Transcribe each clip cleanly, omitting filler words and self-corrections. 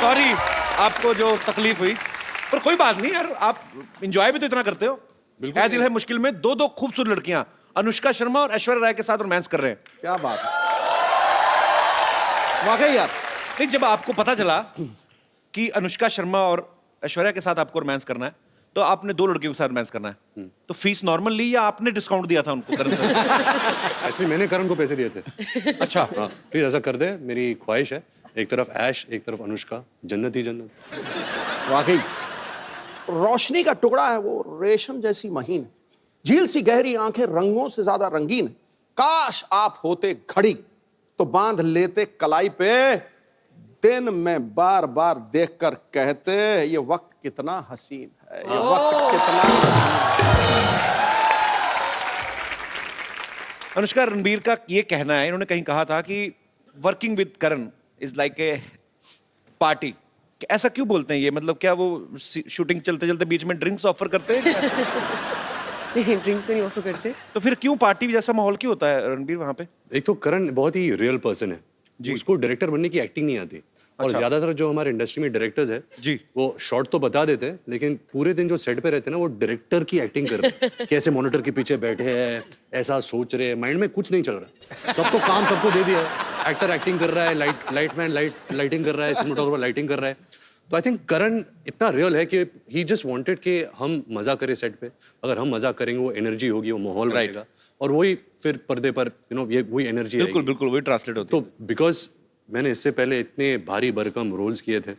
Sorry आपको जो तकलीफ हुई, पर कोई बात नहीं यार, आप एंजॉय भी तो इतना करते हो। ऐ दिल है मुश्किल में दो खूबसूरत लड़कियां अनुष्का शर्मा और ऐश्वर्या राय के साथ रोमांस कर रहे हैं। क्या बात है, वाकई यार। नहीं, जब आपको पता चला कि अनुष्का शर्मा और ऐश्वर्या के साथ आपको रोमांस करना है, तो आपने दो लड़कियों के साथ रोमांस करना है, तो फीस नॉर्मल ली या आपने डिस्काउंट दिया था उनको करण से? एक्चुअली मैंने करण को पैसे दिए थे। अच्छा, हाँ, प्लीज ऐसा कर दे, मेरी ख्वाहिश है, एक तरफ ऐश एक तरफ अनुष्का, जन्नत ही जन्नत। वाकई रोशनी का टुकड़ा है वो, रेशम जैसी महीन, झील सी गहरी आंखें, रंगों से ज्यादा रंगीन। काश आप होते घड़ी तो बांध लेते कलाई पे, दिन में बार बार देखकर कहते ये वक्त कितना हसीन है, ये वक्त कितना। अनुष्का रणबीर का ये कहना है, इन्होंने कहीं कहा था कि working with Karan is like a party. ऐसा क्यों बोलते हैं ये? मतलब क्या वो शूटिंग चलते चलते बीच में ड्रिंक्स ऑफर करते हैं? नहीं, ड्रिंक्स तो नहीं ऑफर करते। तो फिर क्यों पार्टी जैसा माहौल क्यों होता है रणबीर वहां पे? एक तो करण बहुत ही रियल पर्सन है, उसको डायरेक्टर बनने की एक्टिंग नहीं आती। और अच्छा। ज्यादातर जो हमारे इंडस्ट्री में डायरेक्टर्स है जी, वो शॉर्ट तो बता देते हैं, लेकिन पूरे दिन जो सेट पे रहते हैं ना, वो डायरेक्टर की एक्टिंग करते हैं। कैसे मॉनिटर के पीछे बैठे हैं, ऐसा सोच रहे हैं, माइंड में कुछ नहीं चल रहा, सबको काम सबको दे दिया है। एक्टर एक्टिंग कर रहा है, लाइटमैन लाइटिंग कर रहा है, सिनेमेटोग्राफर लाइटिंग कर रहा है। तो आई थिंक करण इतना रियल है कि ही जस्ट वांटेड कि हम मजा करें सेट पे। अगर हम मजा करेंगे, वो एनर्जी होगी, वो माहौल रहेगा, और वही फिर पर्दे पर ये वही एनर्जी। बिल्कुल बिल्कुल वही ट्रांसलेट होती है। तो बिकॉज मैंने इससे पहले इतने भारी भरकम रोल्स किए थे,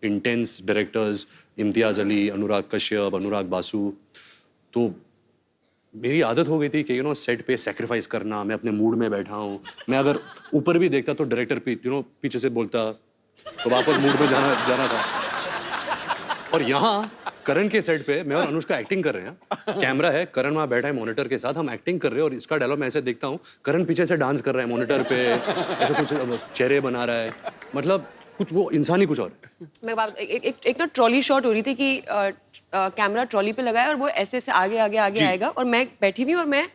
इंटेंस डायरेक्टर्स, इम्तियाज अली, अनुराग कश्यप, अनुराग बासु, तो मेरी आदत हो गई थी कि सेट पे सेक्रीफाइस करना। मैं अपने मूड में बैठा हूँ, मैं अगर ऊपर भी देखता तो डायरेक्टर पीछे से बोलता, तो वापस मूड में जाना था। और यहाँ करण के सेट पे मैं और अनुष्का एक्टिंग कर रहे हैं, कैमरा है, करण वहाँ बैठा है मॉनिटर के साथ, हम एक्टिंग कर रहे हैं, और इसका डायलॉग मैं ऐसे देखता हूँ, करण पीछे से डांस कर रहा है मॉनिटर पे, ऐसे कुछ चेहरे बना रहा है, मतलब कुछ वो इंसान ही कुछ और है। मैं बात एक तो ट्रॉली शॉट हो रही थी कि कैमरा ट्रॉली पे लगाया और वो ऐसे ऐसे आगे आगे आगे आएगा, और मैं बैठी हुई और मैं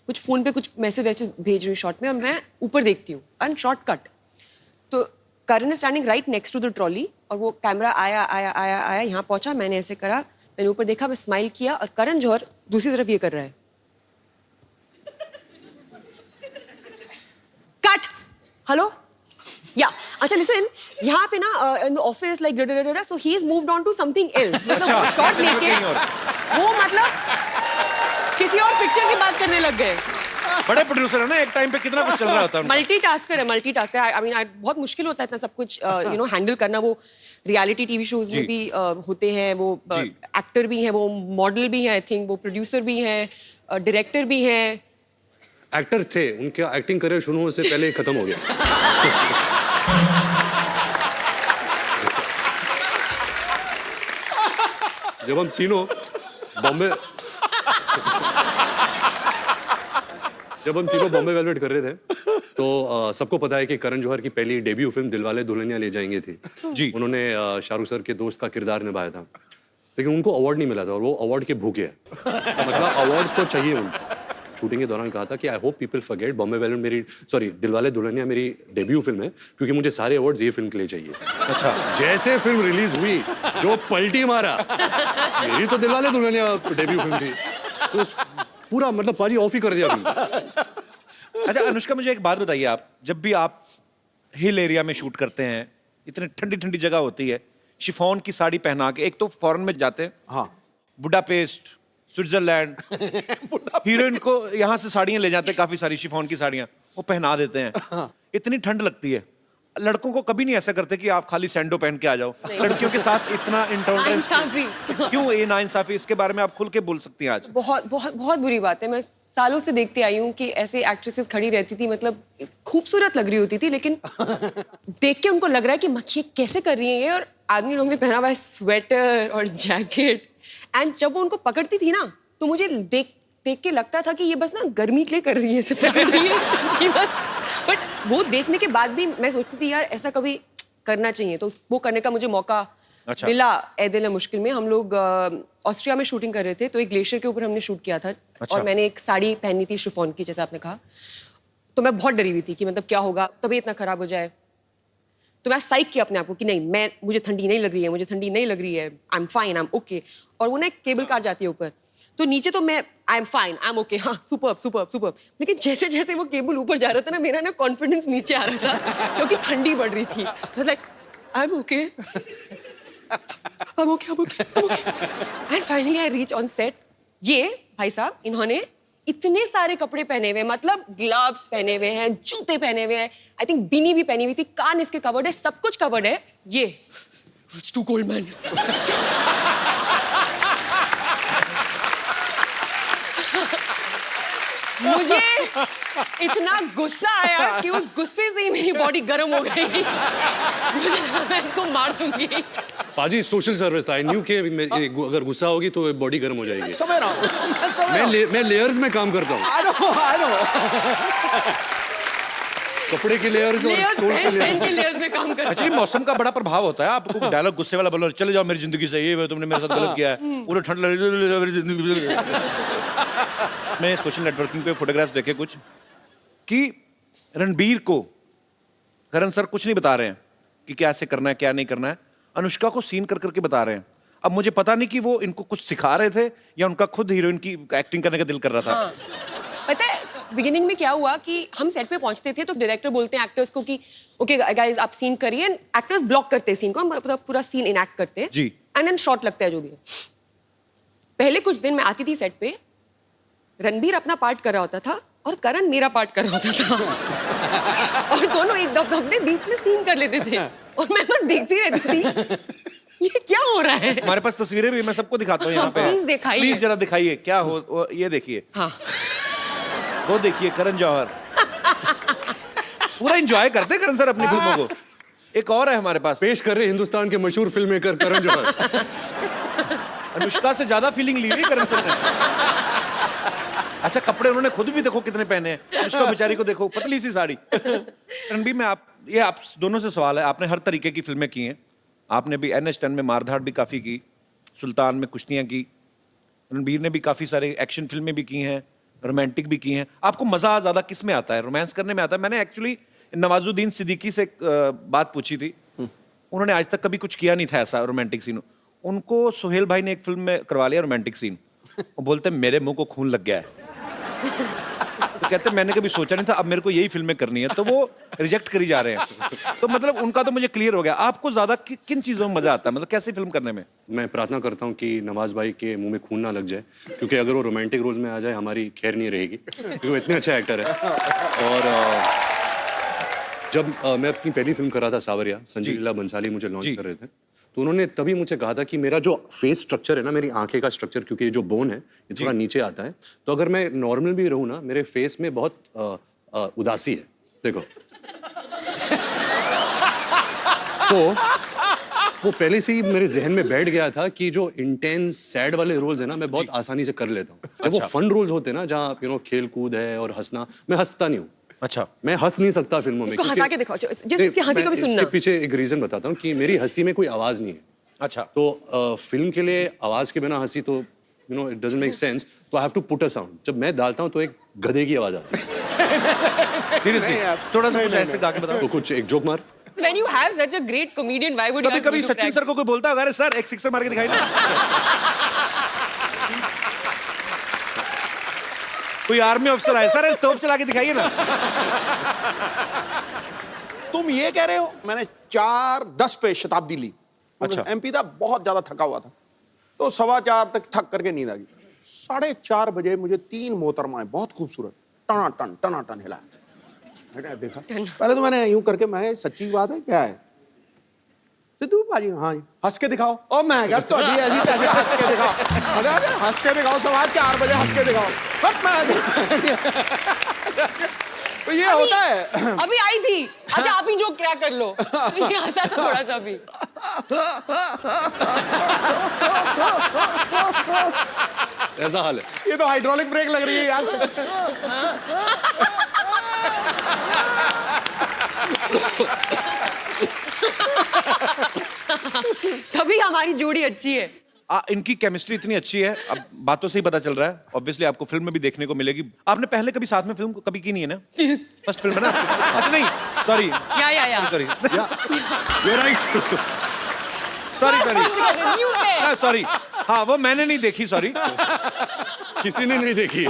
कुछ फोन पे कुछ मैसेज वैसे भेज रही हूँ शॉट में, और मैं ऊपर देखती हूँ एंड शॉर्ट कट, तो Karan is standing right next to the trolley, और वो कैमरा आया आया आया आया यहाँ पहुंचा, मैंने ऐसे करा, मैंने ऊपर देखा, मैं स्माइल किया, और करण जौहर दूसरी तरफ ये कर रहा है, कट, हेलो या अच्छा लिसन, यहाँ पे ना in the office like so he is moved on to something else, मतलब शॉट लेके वो मतलब किसी और पिक्चर की बात करने लग गए। बड़े प्रोड्यूसर है ना, एक टाइम पे कितना कुछ चल रहा होता है। मल्टीटास्कर है। आई मीन बहुत मुश्किल होता है इतना सब कुछ हैंडल करना। वो रियलिटी टीवी शोज में भी होते हैं, वो एक्टर भी हैं, वो मॉडल भी हैं, आई थिंक वो प्रोड्यूसर भी हैं, डायरेक्टर भी हैं। एक्टर थे, उनका एक्टिंग करियर शुरू होने से पहले ही खत्म हो गया। जब हम तीनों बॉम्बे वेलवेट कर रहे थे, तो सबको पता है कि करण जौहर की पहली डेब्यू फिल्म दिलवाले दुल्हनिया ले जाएंगे थी जी। उन्होंने शाहरुख सर के दोस्त का किरदार निभाया था, लेकिन उनको अवार्ड नहीं मिला था, और वो अवार्ड के भूखे हैं। मतलब अवार्ड तो चाहिए उनको। शूटिंग के दौरान कहा था कि I hope people forget Bombay velvet Dilwale Dulhania मेरी डेब्यू फिल्म है, क्योंकि मुझे सारे अवार्ड्स ये फिल्म के लिए चाहिए। अच्छा, जैसे फिल्म रिलीज हुई, जो पलटी मारा, मेरी तो दिलवाले दुल्हनिया डेब्यू फिल्म थी, तो पूरा मतलब पाजी ऑफ ही कर दिया फिल्म। अच्छा अनुष्का, मुझे एक बात बताइए, आप जब भी आप हिल एरिया में शूट करते हैं, इतनी ठंडी ठंडी जगह होती है, शिफॉन की साड़ी पहना के, एक तो फॉरेन में जाते हैं, हाँ, बुडापेस्ट, स्विट्जरलैंड, हीरोइन को यहाँ से साड़ियाँ ले जाते हैं, काफी सारी शिफॉन की साड़ियाँ वो पहना देते हैं। इतनी ठंड लगती है, लड़कों को कभी नहीं ऐसा करते कि आप खाली सैंडो पहन के आ जाओ? लड़कियों के साथ इतना इंटॉलरेंस क्यों? ये नाइंसाफी, इसके बारे में आप खुल के बोल सकती हैं आज। बहुत बहुत बहुत बुरी बात है। मैं सालों से देखती आई हूँ कि ऐसे एक्ट्रेसेस खड़ी रहती थी, मतलब खूबसूरत लग रही होती थी, लेकिन देख के उनको लग रहा है कि मक्खी कैसे कर रही है ये, और आदमी लोगों ने पहना हुआ है स्वेटर और जैकेट, एंड जब वो उनको पकड़ती थी ना, तो मुझे देख के लगता था कि ये बस ना गर्मी के लिए कर रही है, ऐसे पकड़ रही है। बट वो देखने के बाद भी मैं सोचती थी यार ऐसा कभी करना चाहिए, तो वो करने का मुझे मौका मिला। ए दिल है मुश्किल में हम लोग ऑस्ट्रिया में शूटिंग कर रहे थे, तो एक ग्लेशियर के ऊपर हमने शूट किया था। और मैंने एक साड़ी पहनी थी शिफॉन की, जैसा आपने कहा, तो मैं बहुत डरी हुई थी कि मतलब क्या होगा, तबीयत इतना खराब हो जाए। तो मैं साइक किया अपने आप को कि नहीं, मुझे ठंडी नहीं लग रही है, मुझे ठंडी नहीं लग रही है, I am fine, I am okay. और वो ना एक केबल कार जाती है ऊपर, तो नीचे तो मैं I am fine, I am okay, हाँ सुपर्ब सुपर्ब सुपर्ब, लेकिन जैसे जैसे वो केबल ऊपर जा रहा था ना, मेरा ना कॉन्फिडेंस नीचे आ रहा था क्योंकि ठंडी बढ़ रही थी। तो like I am okay, I'm okay. And finally I reach on set. ये भाई साहब इन्होंने इतने सारे कपड़े पहने हुए, मतलब ग्लव्स पहने हुए हैं, जूते पहने हुए हैं, आई थिंक बीनी भी पहनी हुई थी, कान इसके कवर्ड है, सब कुछ कवर्ड है। ये It's too cold, man. मुझे इतना गुस्सा आया कि उस गुस्से से ही मेरी बॉडी गर्म हो गई। मुझे लगा मैं इसको मार दूंगी। पाजी सोशल सर्विस था, आई न्यू कि अगर गुस्सा होगी तो बॉडी गर्म हो जाएगी। समझ रहा हूँ, मैं लेयर्स में काम करता हूँ। I know. कपड़े के लेयर्स और सोल के लेयर्स में काम करता हूँ। एक्चुअली मौसम का बड़ा प्रभाव होता है। आपको डायलॉग गुस्से वाला बोलो, चले जाओ मेरी जिंदगी से, ये तुमने मेरे साथ गलत किया है, पूरा ठंड लग रही है मेरी जिंदगी। मैं सोशल नेटवर्किंग पे फोटोग्राफ्स देखे कुछ कि रणबीर को करण सर कुछ नहीं बता रहे हैं कि क्या ऐसे करना है क्या नहीं करना है, अनुष्का को सीन कर करके बता रहे हैं। अब मुझे पता नहीं कि वो इनको कुछ सिखा रहे थे या उनका खुद हीरोइन की एक्टिंग करने का दिल कर रहा था। हाँ। पता है बिगिनिंग में क्या हुआ कि हम सेट पे पहुंचते थे तो डायरेक्टर बोलते हैं एक्टर्स को कि ओके गाइस आप सीन करिए, एक्टर्स ब्लॉक करते हैं सीन को, हम पूरा सीन इनएक्ट करते हैं जी, एंड देन शॉट लगता है जो भी है। पहले कुछ दिन मैं आती थी सेट पे, रणबीर अपना पार्ट कर रहा होता था और करण मेरा पार्ट कर रहा होता था और दोनों एक अपने बीच में सीन कर लेते थे और मैं बस देखती रहती थी ये क्या हो रहा है। हमारे पास तस्वीरें भी, मैं सबको दिखाता हूँ यहाँ पे। प्लीज दिखाइए, प्लीज जरा दिखाइए क्या हो, ये देखिए। हाँ वो देखिए करण जौहर पूरा एंजॉय करते करण सर अपनी फिल्मों को। एक और है हमारे पास, पेश कर रहे हिंदुस्तान के मशहूर फिल्म मेकर करण जौहर। अनुष्का से ज्यादा फीलिंग ली हुई करण सर ने। अच्छा कपड़े उन्होंने खुद भी देखो कितने पहने हैं, अनुष्का बेचारी को देखो पतली सी साड़ी। रणबीर में आप दोनों से सवाल है, आपने हर तरीके की फिल्में की हैं, आपने भी NH10 में मारधाड़ भी काफी की, सुल्तान में कुश्तियां की, रणबीर ने भी काफी सारे एक्शन फिल्में भी की हैं, रोमांटिक भी की हैं। आपको मजा ज्यादा किस में आता है, रोमांस करने में आता है? मैंने एक्चुअली नवाजुद्दीन सिद्दीकी से बात पूछी थी, उन्होंने आज तक कभी कुछ किया नहीं था ऐसा रोमांटिक सीन। उनको सुहेल भाई ने एक फिल्म में करवा लिया रोमांटिक सीन, वो बोलते मेरे मुंह को खून लग गया है। तो कहते मैंने कभी सोचा नहीं था, अब मेरे को यही फिल्में करनी है, तो वो रिजेक्ट करी जा रहे हैं। तो मतलब उनका तो मुझे क्लियर हो गया। आपको ज्यादा किन चीजों में मजा आता है, मतलब कैसी फिल्म करने में? मैं प्रार्थना करता हूँ कि नवाज भाई के मुंह में खून ना लग जाए, क्योंकि अगर वो रोमांटिक रोल्स में आ जाए हमारी खैर नहीं रहेगी, क्योंकि वो इतने अच्छा एक्टर है। और जब मैं अपनी पहली फिल्म कर रहा था सावरिया, संजय लीला बंसाली मुझे लॉन्च कर रहे थे, तो उन्होंने तभी मुझे कहा था कि मेरा जो फेस स्ट्रक्चर है ना, मेरी आंखें का स्ट्रक्चर, क्योंकि ये जो बोन है ये थोड़ा नीचे आता है, तो अगर मैं नॉर्मल भी रहूँ ना, मेरे फेस में बहुत उदासी है, देखो। तो वो पहले से ही मेरे जहन में बैठ गया था कि जो इंटेंस सैड वाले रोल्स है ना, मैं बहुत आसानी से कर लेता हूँ। जब वो फन रोल्स होते हैं ना, जहाँ खेल कूद है और हंसना, मैं हंसता नहीं हूँ। अच्छा, मैं हंस नहीं सकता फिल्मों में। इसको हंसा के दिखाओ, जिसकी हंसी को भी सुनना। इसके पीछे एक रीजन बताता हूँ कि मेरी हंसी में कोई आवाज नहीं है। अच्छा, तो फिल्म के लिए आवाज के बिना हंसी तो इट डजंट मेक सेंस, तो I have to put a sound. जब मैं डालता हूँ तो एक गधे की आवाज आती है। सीरियसली थोड़ा सा कुछ ऐसे गा के बताओ। तो कुछ एक जोक मार। When you have such a great comedian, why would you ask me कभी to सचिन crack? सर को कोई बोलता है अरे सर एक सिक्सर मार के दिखाई ना। कोई आर्मी ऑफिसर आए, सर तोप चला के दिखाइए ना। तुम ये कह रहे हो मैंने 4:10 पे शताब्दी ली। अच्छा। MP था, बहुत ज्यादा थका हुआ था, तो 4:15 तक थक करके नींद आ गई। 4:30 बजे मुझे 3 मोहतरमाएं बहुत खूबसूरत टनाटन हिला। मैंने देखा, पहले तो मैंने यूं करके, मैं सच्ची बात है क्या है सिद्धू भाजी, हाँ जी हंस के दिखाओ। और मैं क्या थोड़ी ऐसी तैसी हंस के दिखाओ, अरे हंस के दिखाओ, 4:15 बजे हंस के दिखाओ। तो ये होता है। अभी आई थी, अच्छा आप ही जोक क्या कर लो। ये हंसा था थोड़ा सा भी। ऐसा हाल है। ये तो हाइड्रोलिक ब्रेक लग रही है यार। तभी हमारी जोड़ी अच्छी है। इनकी केमिस्ट्री इतनी अच्छी है, अब बातों से ही पता चल रहा है। ऑब्वियसली आपको फिल्म में भी देखने को मिलेगी। आपने पहले कभी साथ में फिल्म कभी की नहीं है ना? फर्स्ट फिल्म है ना? अच्छा नहीं, सॉरी या sorry You're right. Sorry sorry, हाँ वो मैंने नहीं देखी, सॉरी। किसी ने नहीं देखी।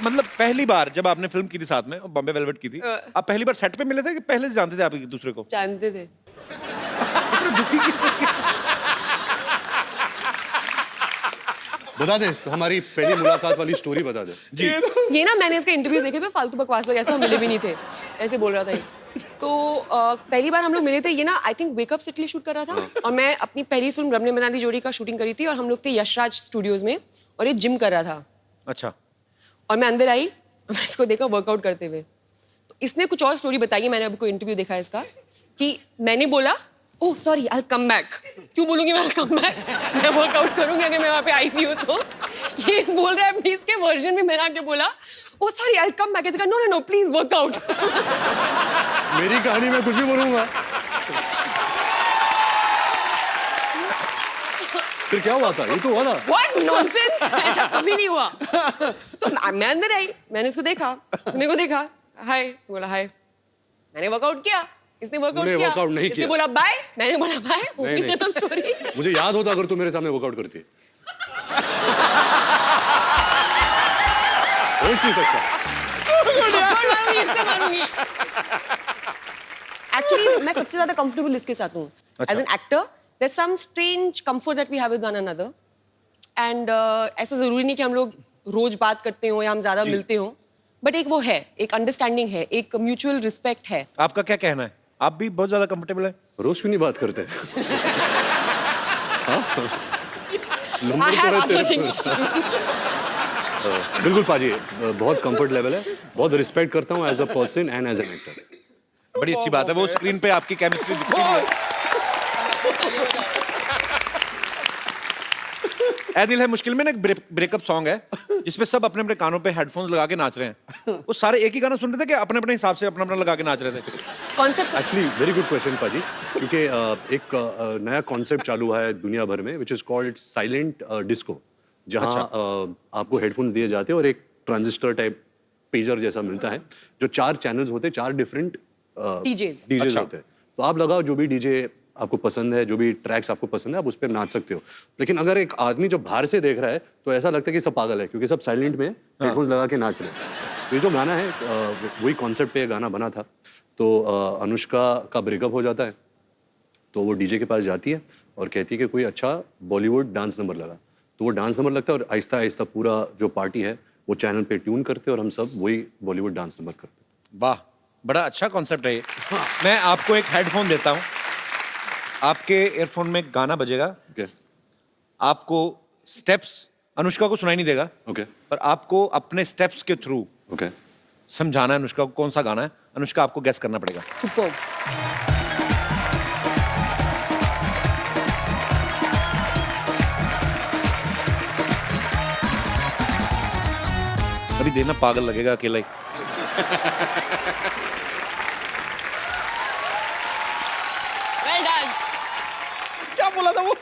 मतलब पहली बार जब आपने फिल्म की थी साथ में, बॉम्बे वेलवेट की थी, आप पहली बार सेट पे मिले थे कि पहले से जानते थे आप एक दूसरे को? जानते थे। बता दे, तो हमारी पहली मुलाकात वाली स्टोरी बता दे। जी। ये ना मैंने इसके इंटरव्यूज देखे थे, फालतू बकवास वगैरह ऐसा मिले भी नहीं थे, ऐसे बोल रहा था ये। तो पहली बार हम लोग मिले थे, ये ना I think wake up city shoot कर रहा था, और मैं अपनी पहली फिल्म रब ने बना दी जोड़ी का शूटिंग करी थी, और हम लोग थे यशराज स्टूडियोज में, और ये जिम कर रहा था। अच्छा। और मैं अंदर आई, मैं इसको देखा वर्कआउट करते हुए। तो इसने कुछ और स्टोरी बताई है, मैंने अभी कोई इंटरव्यू देखा है इसका, कि मैंने बोला oh sorry I come back. क्यों बोलूंगी मैं कम बैक, मैं वर्कआउट करूंगी अगर मैं वहां पे आई भी हूँ तो। ये बोल रहा है अपनी इसके वर्जन में, मैंने आके बोला oh sorry I come back. No no no please work out. मेरी कहानी में कुछ भी बोलूंगा। फिर क्या हुआ था? ये तो हुआ था। What nonsense! ऐसा कभी नहीं हुआ। तो मैं अंदर आई, मैंने इसको देखा, मेरे को देखा, हाय, बोला हाय, मैंने वर्कआउट किया, इसने वर्कआउट तूने किया, workout नहीं इसने किया। बोला बाय, मैंने बोला बाय, हो नहीं, गई खत्म स्टोरी। मुझे याद होता अगर तू मेरे सामने वर्कआउट करती। हो नहीं सकता। इससे मारूंगी। Actually, मैं सबसे ज्यादा कंफर्टेबल इसके साथ हूँ। अच्छा। As an actor, there's some strange comfort that we have with one another. And ऐसा जरूरी नहीं कि हम लोग रोज बात करते हो या हम ज्यादा मिलते हो, बट एक वो है, एक अंडरस्टैंडिंग है, एक म्यूचुअल रिस्पेक्ट है। आपका क्या कहना है? आप भी बहुत ज्यादा कंफर्टेबल है? रोज क्यों नहीं बात करते? हाँ? I नंबर तो have रहते other हैं। things to do. बिल्कुल पाजी, बहुत कंफर्ट लेवल है, बहुत रिस्पेक्ट करता हूँ as a person and as an actor. बड़ी अच्छी बात है, वो स्क्रीन पे आपकी केमिस्ट्री दिखती है। ऐ दिल है मुश्किल में ना एक ब्रेकअप सॉन्ग है जिसपे सब अपने अपने कानों पे हेडफोन्स लगा के नाच रहे हैं। वो सारे एक ही गाना सुन रहे थे कि अपने अपने हिसाब से अपना अपना लगा के नाच रहे थे? Concepts actually very good question पाजी, क्योंकि एक नया कॉन्सेप्ट चालू हुआ है दुनिया भर में, which is called silent disco, जहाँ आपको हेडफोन दिए जाते हैं और एक ट्रांजिस्टर टाइप पेजर जैसा मिलता है, जो 4 चैनल्स होते हैं, 4 डिफरेंट DJs. डीजेज होते हैं। तो आप लगाओ जो भी डीजे आपको पसंद है, जो भी ट्रैक्स आपको पसंद है, आप उस पर नाच सकते हो। लेकिन अगर एक आदमी जो बाहर से देख रहा है तो ऐसा लगता है कि सब पागल है, क्योंकि सब साइलेंट में हेडफोन्स लगा के नाच रहे हैं। तो ये जो गाना है, वही कॉन्सेप्ट पे गाना बना था। तो अनुष्का का ब्रेकअप हो जाता है, तो वो डीजे के पास जाती है और कहती है कि कोई अच्छा बॉलीवुड डांस नंबर लगा। तो वो डांस नंबर लगता है और आहिस्ता आहिस्ता पूरा जो पार्टी है वो चैनल पे ट्यून करते हैं और हम सब वही बॉलीवुड डांस नंबर करते हैं। वाह, बड़ा अच्छा कॉन्सेप्ट है ये। मैं आपको एक हेडफोन देता हूँ, आपके ईयरफोन में गाना बजेगा, ओके आपको स्टेप्स अनुष्का को सुनाई नहीं देगा, ओके पर आपको अपने स्टेप्स के थ्रू ओके। समझाना है अनुष्का को कौन सा गाना है। अनुष्का आपको गेस करना पड़ेगा। Superb. अभी देना पागल लगेगा अकेला ही। Well done. क्या बोला था वो?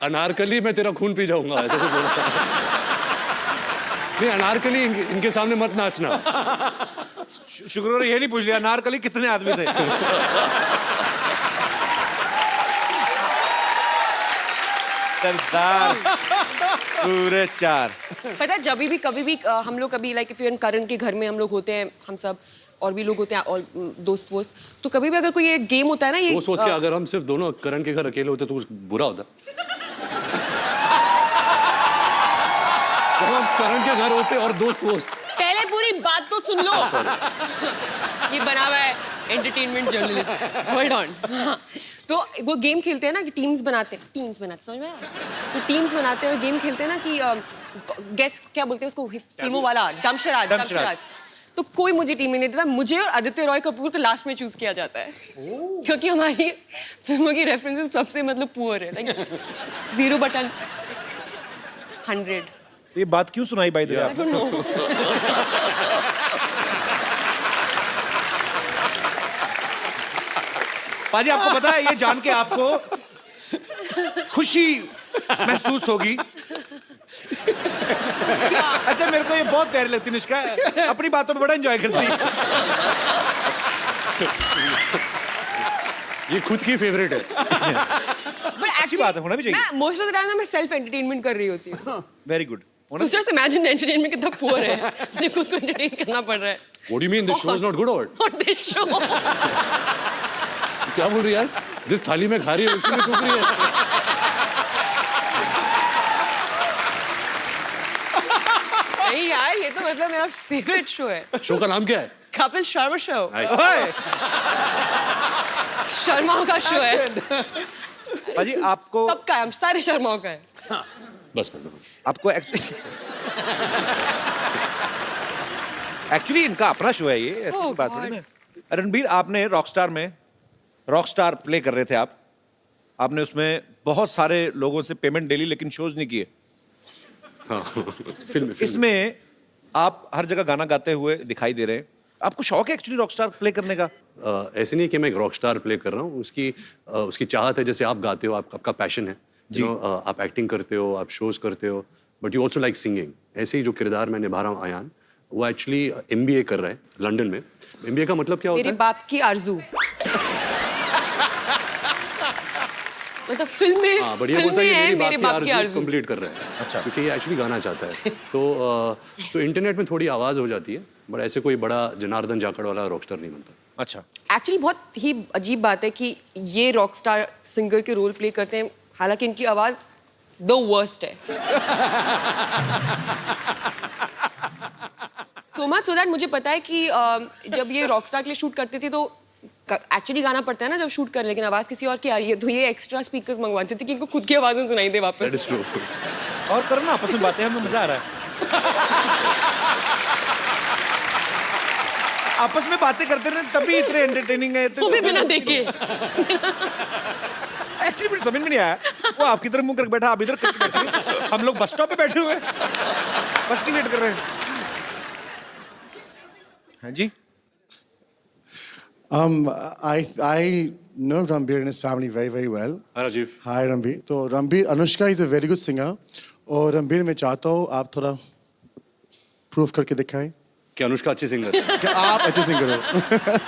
अनारकली मैं तेरा खून पी जाऊंगा, ऐसा तो बोला था। नहीं, अनारकली इनके सामने मत नाचना। शुक्र ये नहीं पूछ लिया नारकली कितने आदमी थे। सरदार पूरे 4। पता है जब भी कभी भी हम लोग कभी लाइक इफ यू करण के घर में हम लोग होते हैं, हम सब और भी लोग होते हैं और दोस्त वोस्त, तो कभी भी अगर कोई ये गेम होता है ना, ये वो सोच के अगर हम सिर्फ दोनों करण के घर अकेले होते तो कुछ बुरा होता। तो हम करण के घर होते और दोस्त वोस्त। पहले पूरी बात तो सुन लो। ये बना हुआ है एंटरटेनमेंट जर्नलिस्ट, होल्ड ऑन। तो वो गेम खेलते हैं ना कि टीम्स बनाते समझ में आया? तो टीम्स बनाते हैं और गेम खेलते हैं ना कि गेस क्या बोलते हैं उसको, फिल्मों वाला डमशराज। तो कोई मुझे टीम में नहीं देता, मुझे और आदित्य रॉय कपूर को लास्ट में चूज किया जाता है, क्योंकि हमारी फिल्मों की रेफरेंसेस सबसे मतलब पुअर है, लाइक 0/100। ये बात क्यों सुनाई by the way? I don't know. पाजी आपको पता है ये जान के आपको खुशी महसूस होगी। अच्छा मेरे को ये बहुत प्यारी लगती है अनुष्का, अपनी बातों में बड़ा एंजॉय करती है। ये खुद की फेवरेट है। बट अच्छी बात है, होना भी चाहिए। मैं मोस्ट ऑफ द टाइम ना मैं सेल्फ एंटरटेनमेंट कर रही होती हूँ। Very good. So just imagine entertainment कितना पुअर है, मुझे खुद को एंटरटेन करना पड़ रहा है। What do you mean this show is not good or what? Not this show. क्या बोल रही है यार? जिस थाली में खा रही है उसी में थूक रही है। नहीं यार, ये तो मतलब मेरा फेवरेट शो है। शो का नाम क्या है? कपिल शर्मा शो। ओए, शर्माओं का शो है। पाजी आपको सबका है, हम सारे शर्माओं का है। बस। आपको एक्चुअली इनका अपना शो है ये, ऐसी Oh कोई बात थोड़ी God. ना। रणबीर आपने रॉकस्टार में रॉकस्टार प्ले कर रहे थे आप, आपने उसमें बहुत सारे लोगों से पेमेंट ले ली लेकिन शोज नहीं किए। हाँ, फिल्म इसमें आप हर जगह गाना गाते हुए दिखाई दे रहे हैं, आपको शौक है एक्चुअली रॉकस्टार प्ले करने का? ऐसे नहीं कि मैं एक रॉक स्टार प्ले कर रहा हूँ, उसकी चाहत है, जैसे आप गाते हो, आपका पैशन है जी। आप एक्टिंग करते हो, आप शोज करते हो, but you also like singing. ऐसे ही जो किरदार मैं निभा रहा हूँ आयान, वो एक्चुअली MBA कर रहा है लंदन में। MBA का मतलब क्या होता मेरे है? बाप की आरज़ू। मतलब फिल्म में, हाँ, बढ़िया फिल्म बोलता है में कि है मेरी मेरे बाप की आरज़ू। कंप्लीट कर रहा है। अच्छा। क्योंकि ये एक्चुअली गाना चाहता है। तो इंटरनेट में थोड़ी आवाज़ हो जाती है, बट ऐसे कोई बड़ा जनार्दन जाखड़ वाला रॉकस्टार नहीं बनता। अच्छा, एक्चुअली बहुत ही अजीब बात है कि ये रॉकस्टार सिंगर के रोल प्ले करते हैं, हालांकि इनकी आवाज द वर्स्ट है। सो मच सो दैट मुझे पता है कि जब ये रॉकस्टार के लिए शूट करती थी तो एक्चुअली गाना पड़ता है ना जब शूट कर, लेकिन आवाज किसी और की आ रही है, तो ये एक्स्ट्रा स्पीकर्स मंगवाते थे कि इनको खुद की आवाजें सुनाई दे वापस। That is true. और करो ना आपस में बातें, हमें मजा आ रहा है। आपस में बातें करते रहे तभी इतने एंटरटेनिंग है। वो भी बिना देखे। एक्चुअली मुझे समझ में नहीं आया, वो आपकी तरफ मुंह करके बैठा, आप इधर करके बैठे हैं। हम लोग बस स्टॉप पे बैठे हुए हैं, बस की वेट कर रहे हैं। हाँ जी, I know Ranbir and his family very, very well. हाँ राजीव। Hi Ranbir. तो Ranbir, Anushka is a very good singer. और Ranbir मैं चाहता हूँ आप थोड़ा प्रूफ करके दिखाएं कि अनुष्का अच्छी सिंगर है। कि आप अच्छे सिंगर हो।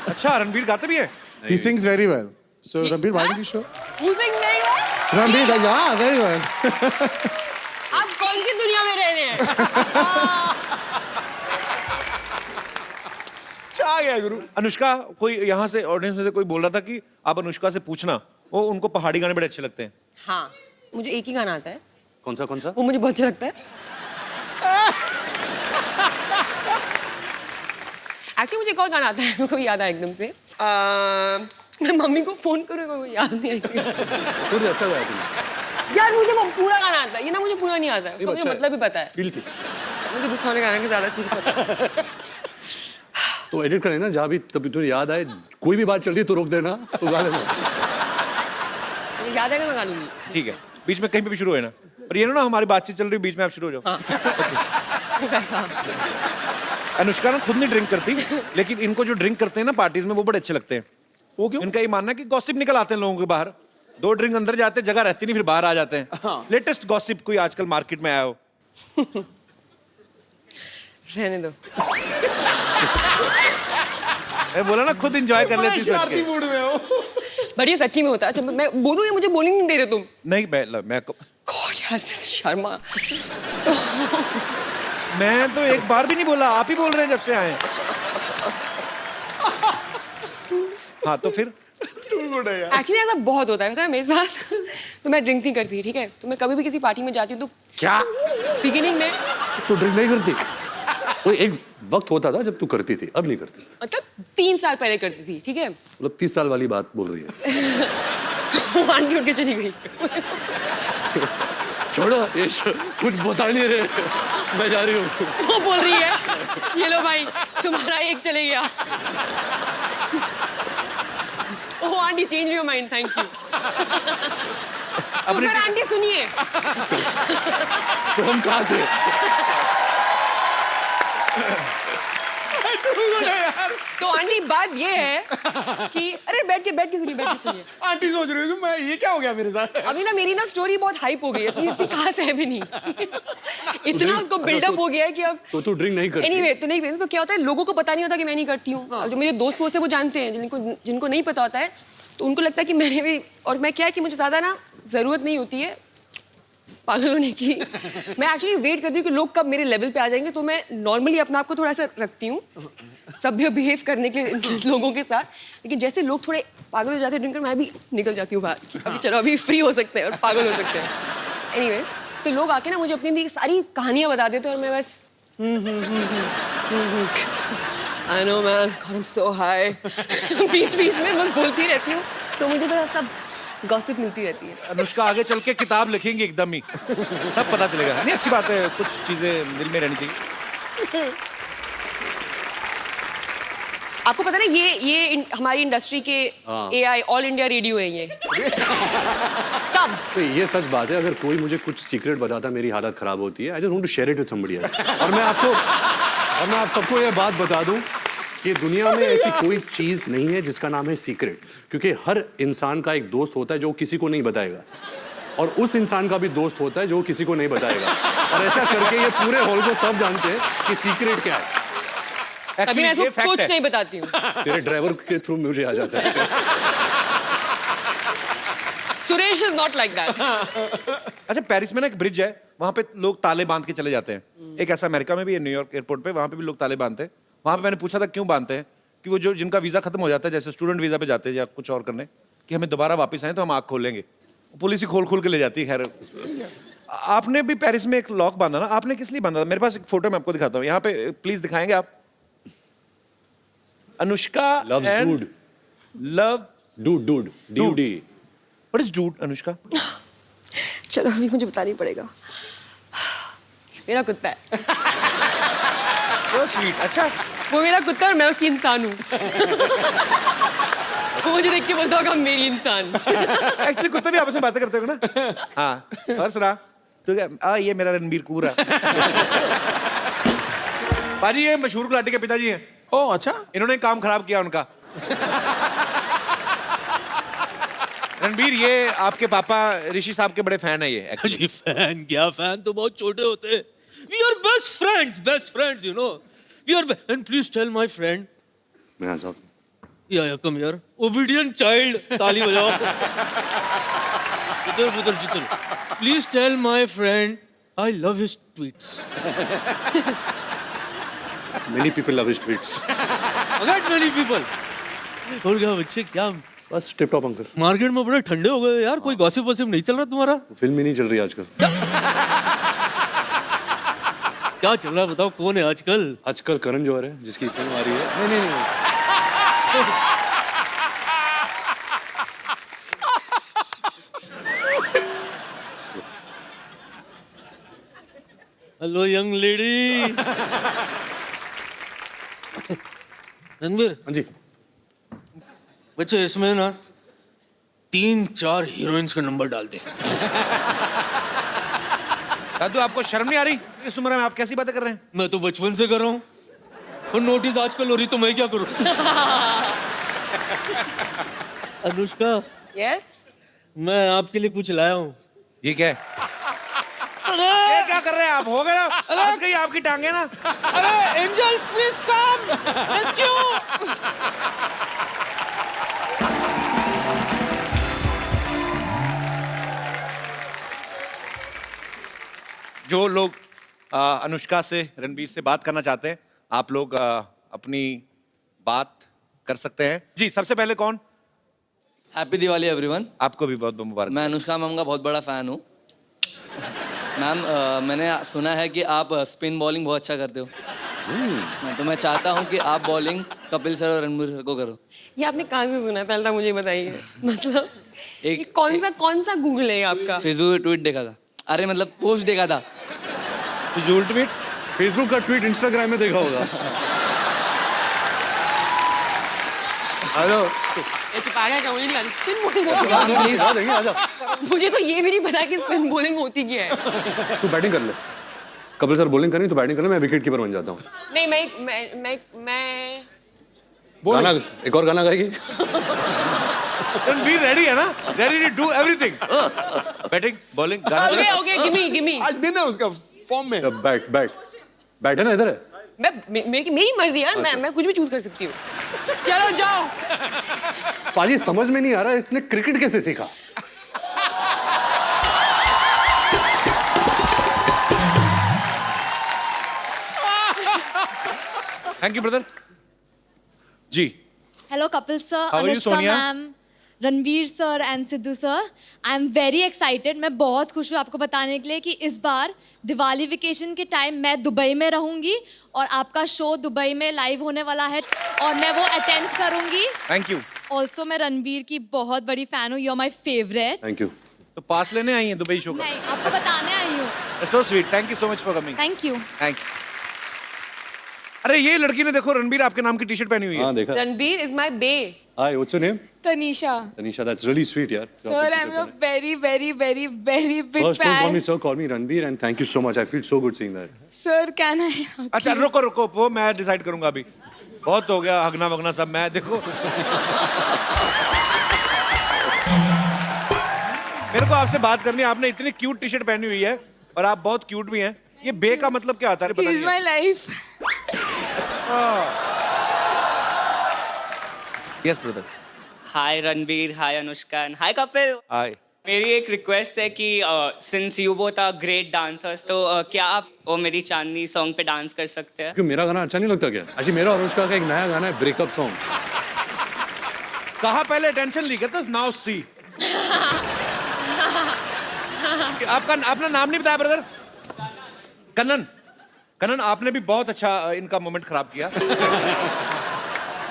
अच्छा रणबीर गाते भी है? He sings very well. So Ranbir, why don't you show? Who sings very well? Ranbir, yeah, very well. आप कौन सी दुनिया में रह रहे हैं? आ गया गुरु। अनुष्का, कोई यहाँ से ऑडियंस में से कोई बोल रहा था कि आप अनुष्का से पूछना, वो उनको पहाड़ी गाने बड़े अच्छे लगते हैं। हाँ, मुझे एक ही गाना आता है, कौन सा? वो मुझे बहुत अच्छा लगता है। एक्चुअली मुझे एक और गाना आता है, मेरे को याद आया एकदम से। मैं मम्मी को फोन करूँगा, वो याद नहीं आएगी। फिर अच्छा गाया तुमने। यार मुझे वो पूरा गाना आता है, ये ना मुझे पूरा नहीं आता है, उसका मुझे अच्छा है। मतलब भी पता है। फील थी। मुझे दूसरों ने गाने के ज्यादा चीज पता है। तो एडिट करें ना, जहाँ भी तभी तुझे याद आए, कोई भी बात चल रही है तो रोक देना, तो गा लेना। मुझे याद आएगा मैं गा लूंगी। ठीक है, बीच में कहीं पे भी शुरू है ना, और ये ना हमारी बातचीत चल रही, बीच में आप शुरू हो जाओ। हाँ। वैसा। अनुष्का ना खुद नहीं ड्रिंक करती, लेकिन इनको जो ड्रिंक करते हैं ना पार्टीज में वो बड़े अच्छे लगते हैं। वो क्यों? इनका ये मानना है कि गॉसिप निकल आते हैं लोगों के बाहर, 2 ड्रिंक अंदर जाते हैं, जगह रहती नहीं, फिर बाहर आ जाते हैं। लेटेस्ट गॉसिप कोई आजकल मार्केट में आया हो? रहने दो। मैं बोला ना खुद एंजॉय कर लेती शरारती है। मूड में हो। बट ये सच्ची में होता है। अच्छा मैं बोलूँ, ये मुझे बोलने नहीं दे रहे तुम। नहीं मैं गॉड यार, शर्मा। मैं तो एक बार भी नहीं बोला, आप ही बोल रहे हैं जब से आए। हाँ तो फिर एक्चुअली ऐसा बहुत होता है, पता है मेरे साथ। तो मैं ड्रिंक नहीं करती, ठीक है, तो मैं कभी भी किसी पार्टी में जाती हूँ तो क्या? बिगिनिंग में तो ड्रिंक नहीं करती? वो एक वक्त होता था जब तू करती थी, अब नहीं करती। मतलब 3 साल पहले करती थी, ठीक है। मतलब 30 साल वाली बात बोल रही है। तो आंटी उठ के चली गई। छोड़ो, ये कुछ बता नहीं रहे, मैं जा रही हूँ। वो बोल रही है, ये लो भाई तुम्हारा एक चले गया। Oh aunty, change your mind, thank you. तो फिर आंटी सुनिए, तो हम कहाँ थे? यार तो आंटी बात ये है कि अरे बैठ के सुनिए आंटी सोच रही हूँ मैं ये क्या हो गया मेरे साथ। अभी ना मेरी ना स्टोरी बहुत हाइप हो गई है, इतनी खास है भी नहीं। इतना उसको बिल्डअप हो गया है कि अब तो तू ड्रिंक नहीं करती? एनीवे तो नहीं पीती। तो क्या होता है, लोगों को पता नहीं होता कि मैं नहीं करती हूँ। और जो मेरे दोस्त होते हैं वो जानते हैं, जिनको नहीं पता होता है तो उनको लगता है कि मैंने भी, और मैं क्या है कि मुझे ज्यादा ना जरूरत नहीं होती है पागल होने की। मैं एक्चुअली वेट करती हूँ कि लोग कब मेरे लेवल पे आ जाएंगे, तो मैं नॉर्मली अपने आप को थोड़ा सा रखती हूँ सभ्य बिहेव करने के लोगों के साथ। लेकिन जैसे लोग थोड़े पागल हो जाते हैं ड्रिंक कर, मैं भी निकल जाती हूँ बाहर कि अभी चलो अभी फ्री हो सकते हैं और पागल हो सकते हैं। एनीवे तो लोग आके ना मुझे अपनी सारी कहानियाँ बता देते हैं और मैं बस I know man, I am so high बीच में बस बोलती रहती हूँ, तो मुझे तो सब गॉसिप मिलती रहती है। अनुष्का आगे चल के किताब लिखेंगी एकदम ही, तब पता चलेगा। नहीं, अच्छी बात है, कुछ चीजें दिल में रहनी चाहिए। आपको पता है ना, ये हमारी इंडस्ट्री के AI ऑल इंडिया रेडियो है ये। सब तो ये सच बात है, अगर कोई मुझे कुछ सीक्रेट बताता मेरी हालत खराब होती है, I just want to share it with somebody else. और मैं आप सबको ये बात बता दूं कि दुनिया में ऐसी कोई चीज नहीं है जिसका नाम है सीक्रेट, क्योंकि हर इंसान का एक दोस्त होता है जो किसी को नहीं बताएगा, और उस इंसान का भी दोस्त होता है जो किसी को नहीं बताएगा, और ऐसा करके ये पूरे हॉल को सब जानते हैं कि सीक्रेट क्या है। कभी मैं ऐसा कुछ नहीं बताती हूँ। तेरे ड्राइवर के थ्रू मुझे आ जाता है। Suresh is not like that. अच्छा, पेरिस में ना एक ब्रिज है, वहां पे लोग ताले बांध के चले जाते हैं। एक ऐसा अमेरिका में भी है, न्यूयॉर्क एयरपोर्ट पे, वहां पे भी लोग ताले बांधते हैं। वहां पे मैंने पूछा था क्यों बांधते हैं, कि वो जो जिनका वीजा खत्म हो जाता है, जैसे स्टूडेंट वीजा पे जाते हैं या कुछ और करने, कि हमें दोबारा वापस आए तो हम आँख खोलेंगे। पुलिस ही खोल के ले जाती है। खैर, आपने भी पेरिस में एक लॉक बांधा ना, आपने किस लिए बांधा था? मेरे पास एक फोटो मैं आपको दिखाता हूँ, यहाँ पे प्लीज दिखाएंगे आप। Anushka Loves dude. Love Dude, DUD. What is dude, Anushka? चलो अभी मुझे बताना ही पड़ेगा। मेरा कुत्ता है। So sweet. अच्छा, वो मेरा कुत्ता है और मैं उसकी इंसान हूँ। वो मुझे देख के बोलता होगा मेरी इंसान। एक्चुअली कुत्ते भी आपस में बातें करते हो ना। हाँ, और सुना तो क्या, ये मेरा रणबीर कपूर है। पाजी, ये मशहूर गुलाटी के पिताजी हैं। ओ अच्छा, इन्होंने काम खराब किया उनका। रणबीर, ये आपके पापा ऋषि साहब के बड़े फैन है ये। जी फैन क्या, फैन तो बहुत छोटे होते हैं। We are best friends you know, we are. And please tell my friend, मैं आ जाऊँ? या कम हियर, ओबीडिएंट चाइल्ड, ताली बजाओ। Jitan please tell my friend I love his tweets. Many people love his tweets. Not many people. और क्या बच्चे, क्या बस टिप टॉप अंकल। मार्केट में बड़े ठंडे हो गए यार, कोई गॉसिप वॉसिप नहीं चल रहा तुम्हारा? फिल्म ही नहीं चल रही आजकल। क्या चल रहा है बताओ, कौन है आजकल? आजकल करण जौहर है जिसकी फिल्म आ रही है। नहीं। Hello young lady. रणबीर, हाँ जी। बच्चे इसमें ना 3-4 हीरोइंस का नंबर डाल दे। दादू, आपको शर्म नहीं आ रही? इस उम्र में आप कैसी बातें कर रहे हैं? मैं तो बचपन से कर रहा हूँ, और नोटिस आजकल हो रही तो मैं क्या करूँ? अनुष्का, यस, मैं आपके लिए कुछ लाया हूँ। ये क्या है? ये क्या कर रहे हैं आप? हो गया, फंस गई आपकी टांगे ना। अरे एंजल्स प्लीज कम रेस्क्यू। जो लोग अनुष्का से, रणबीर से बात करना चाहते हैं, आप लोग अपनी बात कर सकते हैं। जी, सबसे पहले कौन? Happy Diwali everyone. आपको भी बहुत बहुत मुबारक। मैं अनुष्का मैम का बहुत बड़ा फ़ैन हूँ। मैम, मैंने सुना है कि आप स्पिन बॉलिंग बहुत अच्छा करते हो। तो मैं चाहता हूँ कि आप बॉलिंग कपिल सर और रणबीर सर को करो। ये आपने कहाँ से सुना है, पहले तो मुझे बताइए। मतलब एक- ये कौन सा गूगल है आपका? फेसबुक ट्वीट देखा था, अरे मतलब पोस्ट देखा था। फिजूल ट्वीट? फेसबुक का ट्वीट इंस्टाग्राम में देखा होगा। हेलो, ये तो पागल का, मुझे नहीं आती स्पिन बॉलिंग होती मैम प्लीज, आ जाओ। है। मुझे तो ये भी नहीं पता कि स्पिन बॉलिंग होती क्या है। तू बैटिंग कर ले। कपिल सर बॉलिंग करें तो बैटिंग करें, मैं विकेट कीपर बन जाता हूँ। नहीं मैं गाना, एक और गाना गाएगी? रणबीर रेडी है ना? Ready to do everything. Batting, bowling, गाना। ओके गिमी आज दिन है उसका फॉर्म में। बैट है ना, इधर है। मेरी मर्जी यार, मैं कुछ भी चूज कर सकती हूँ। चलो जाओ। पाजी समझ में नहीं आ रहा इसने क्रिकेट कैसे सीखा। Thank you brother. जी Hello, Kapil sir, How are you, Anushka Sonia? ma'am, Ranveer sir and Sidhu sir. I am very excited. मैं बहुत खुश हूँ आपको बताने के लिए कि इस बार दिवाली वेकेशन के टाइम मैं दुबई में रहूंगी और आपका शो दुबई में लाइव होने वाला है और मैं वो अटेंड करूंगी। Thank you. ऑल्सो मैं रणवीर की बहुत बड़ी फैन हूँ। You are my favourite. Thank you. तो पास लेने आई हैं दुबई शो का? नहीं, आपको बताने आई हूँ। So sweet, thank you so much for coming. Thank you. Thank you. अरे ये लड़की ने देखो रणबीर आपके नाम की टी शर्ट पहनी हुई है। हाँ देखा। Ranbir is my bae. Hi, what's your name? Tanisha. Tanisha, that's really sweet, यार। Sir, I'm a very big First, don't call me fan. sir, call me Ranbir, and thank you so much. I feel so good seeing that. Sir, can I? अच्छा रुको रुको, वो मैं decide करूंगा अभी। बहुत हो गया हगना वगना सब। मैं देखो मेरे को आपसे बात करनी है। आपने इतनी क्यूट टी शर्ट पहनी हुई है और आप बहुत क्यूट भी हैं। ये बे का मतलब क्या आता है? पता He's नहीं my life. Yes brother. Hi Ranbir, hi Anushka, and hi Kapil. Hi. मेरी एक रिक्वेस्ट है कि since you both are great dancers, तो क्या आप वो मेरी चांदनी सॉन्ग पे डांस कर सकते हैं? क्यों, मेरा गाना अच्छा नहीं लगता क्या? अच्छा, मेरा और अनुष्का का एक नया गाना है, ब्रेकअप सॉन्ग। कहा पहले टेंशन ली क्या? Now see. आपका अपना नाम नहीं बताया ब्रदर? कन्नन। कन्नन, आपने भी बहुत अच्छा इनका मोमेंट खराब किया।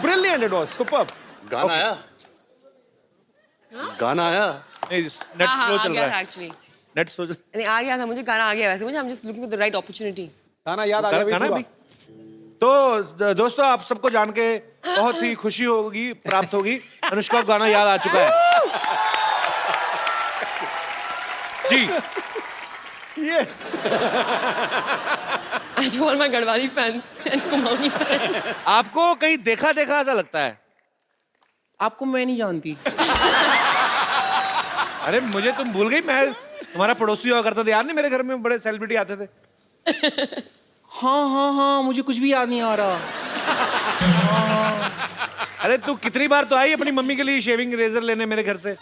Brilliant, it was superb. गाना आया? गाना आया? नेट स्लो चल रहा है एक्चुअली नेट स्लो। नहीं आ गया था मुझे, गाना आ गया वैसे मुझे। I am just looking for the right opportunity. गाना याद आ गया गाना भी भी। तो दोस्तों, आप सबको जान के बहुत ही खुशी होगी, प्राप्त होगी। अनुष्का को गाना याद आ चुका है जी। ये to all my Garhwali fans and Kumaoni fans. आपको कहीं देखा देखा ऐसा लगता है? आपको मैं नहीं जानती। अरे मुझे तुम भूल गई। मैं तुम्हारा पड़ोसी हुआ करता था, याद नहीं? मेरे घर में बड़े सेलिब्रिटी आते थे। हाँ, मुझे कुछ भी याद नहीं आ रहा। अरे तू कितनी बार तो आई अपनी मम्मी के लिए शेविंग रेजर लेने मेरे घर से।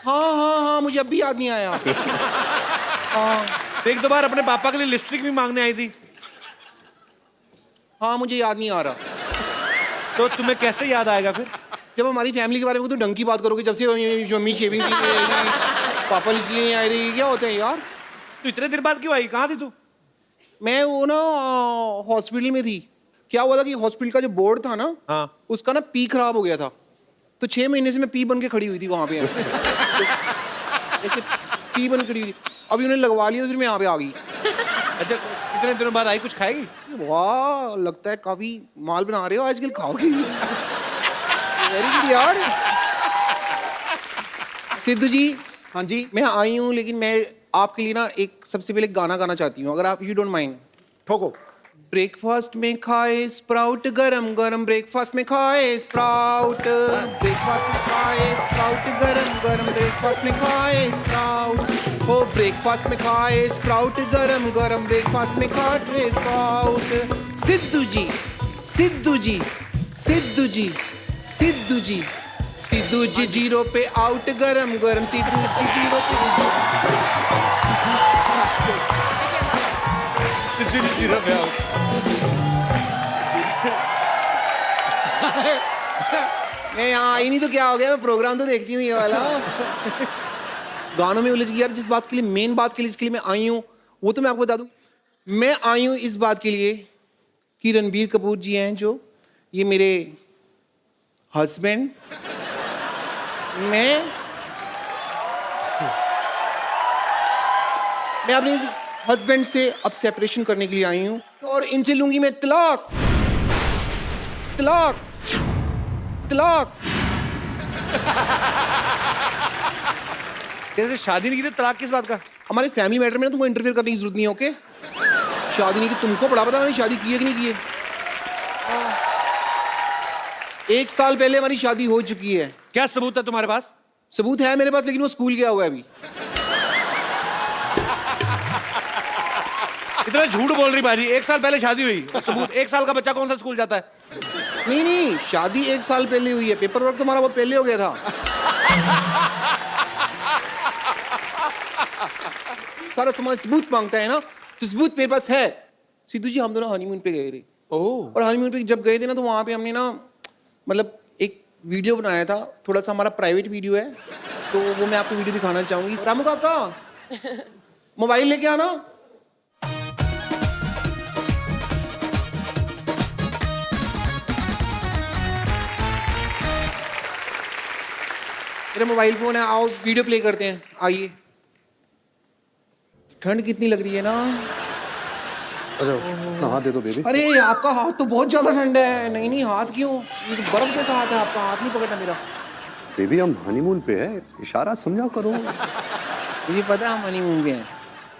हाँ, मुझे अब भी याद नहीं आया। एक दो बार अपने पापा के लिए लिपस्टिक भी मांगने आई थी। हाँ, मुझे याद नहीं आ रहा। तो तुम्हें कैसे याद आएगा फिर? जब हमारी फैमिली के बारे में तो ढंग की बात करोगे। जब से मम्मी शेविंग की पापा इसलिए नहीं आए थे, क्या होते हैं यार? तू इतने दिन बाद क्यों आई? कहाँ थी तू? मैं वो ना हॉस्पिटल में थी। क्या हुआ था कि हॉस्पिटल का जो बोर्ड था ना, हाँ। उसका ना पी खराब हो गया था। तो 6 महीने से मैं पी बन के खड़ी हुई थी वहां पे। ऐसे पी बन खड़ी हुई थी। अभी उन्हें लगवा लिया तो फिर मैं यहाँ पे आ गई। अच्छा, इतने दिनों बाद आई, कुछ खाएगी? वाह, लगता है काफी माल बना रहे हो आजकल, खाओगी। वेरी गुड यार। सिद्धू जी। हाँ जी। मैं आई हूँ, लेकिन मैं आपके लिए ना एक सबसे पहले गाना गाना चाहती हूँ, अगर आप यू डोंट माइंड। ठोको। ब्रेकफास्ट में खाए स्प्राउट, गरम गरम ब्रेकफास्ट में खाए स्प्राउट। ब्रेकफास्ट में खाए स्प्राउट, गरम गरम ब्रेकफास्ट में खाए स्प्राउट। हो ब्रेकफास्ट में खाए स्प्राउट, गरम गरम ब्रेकफास्ट में खाए स्प्राउट। सिद्धू जी, सिद्धू जी, सिद्धू जी, सिद्धू जी, सिद्धू जी 0 पे आउट, गरम गरम सिद्धू जी 0 पे। मैं यहाँ आई नहीं तो क्या हो गया? मैं प्रोग्राम तो देखती हूँ ये वाला। गानों में उलझ गई यार। जिस बात के लिए, मेन बात के लिए जिसके लिए मैं आई हूँ, वो तो मैं आपको बता दूं। मैं आई हूँ इस बात के लिए कि रणबीर कपूर जी हैं जो, ये मेरे हस्बैंड। मैं अपने हस्बैंड से अब सेपरेशन करने के लिए आई हूँ और इनसे लूंगी मैं तलाक, तलाक, तलाक। तेरे से शादी नहीं की थी, तलाक किस बात का? हमारे फैमिली मैटर में ना तुमको इंटरफेयर करने की जरूरत नहीं है, ओके? शादी नहीं की, तुमको बड़ा पता मैंने शादी की है कि नहीं की है? 1 साल पहले हमारी शादी हो चुकी है। क्या सबूत है तुम्हारे पास? सबूत है मेरे पास, लेकिन वो स्कूल गया हुआ है अभी। इतना झूठ बोल रही बाजी, 1 साल पहले शादी हुई, सबूत 1 साल का बच्चा कौन सा स्कूल जाता है? नहीं, शादी 1 साल पहले हुई है, पेपर वर्क तुम्हारा बहुत पहले हो गया था। सारा समाज सबूत मांगता है ना, तो सबूत मेरे पास है। सिद्धू जी, हम दोनों हनीमून पे गए थे। और हनीमून पे जब गए थे ना, तो वहां पे हमने ना मतलब एक वीडियो बनाया था, थोड़ा सा हमारा प्राइवेट वीडियो है, तो वो मैं आपको वीडियो दिखाना चाहूंगी। रामू काका, मोबाइल लेके आना। मेरा मोबाइल फोन है, आओ वीडियो प्ले करते हैं, आइए। ठंड कितनी लग रही है ना। अच्छा हाथ दे दो बेबी। अरे आपका हाथ तो बहुत ज्यादा ठंडा है। नहीं, हाथ क्यों? ये तो बर्फ जैसा हाथ है आपका, हाथ नहीं पकड़ना मेरा। बेबी हम हनीमून पे है, इशारा समझा करो। मुझे पता है हम हनीमून पे हैं,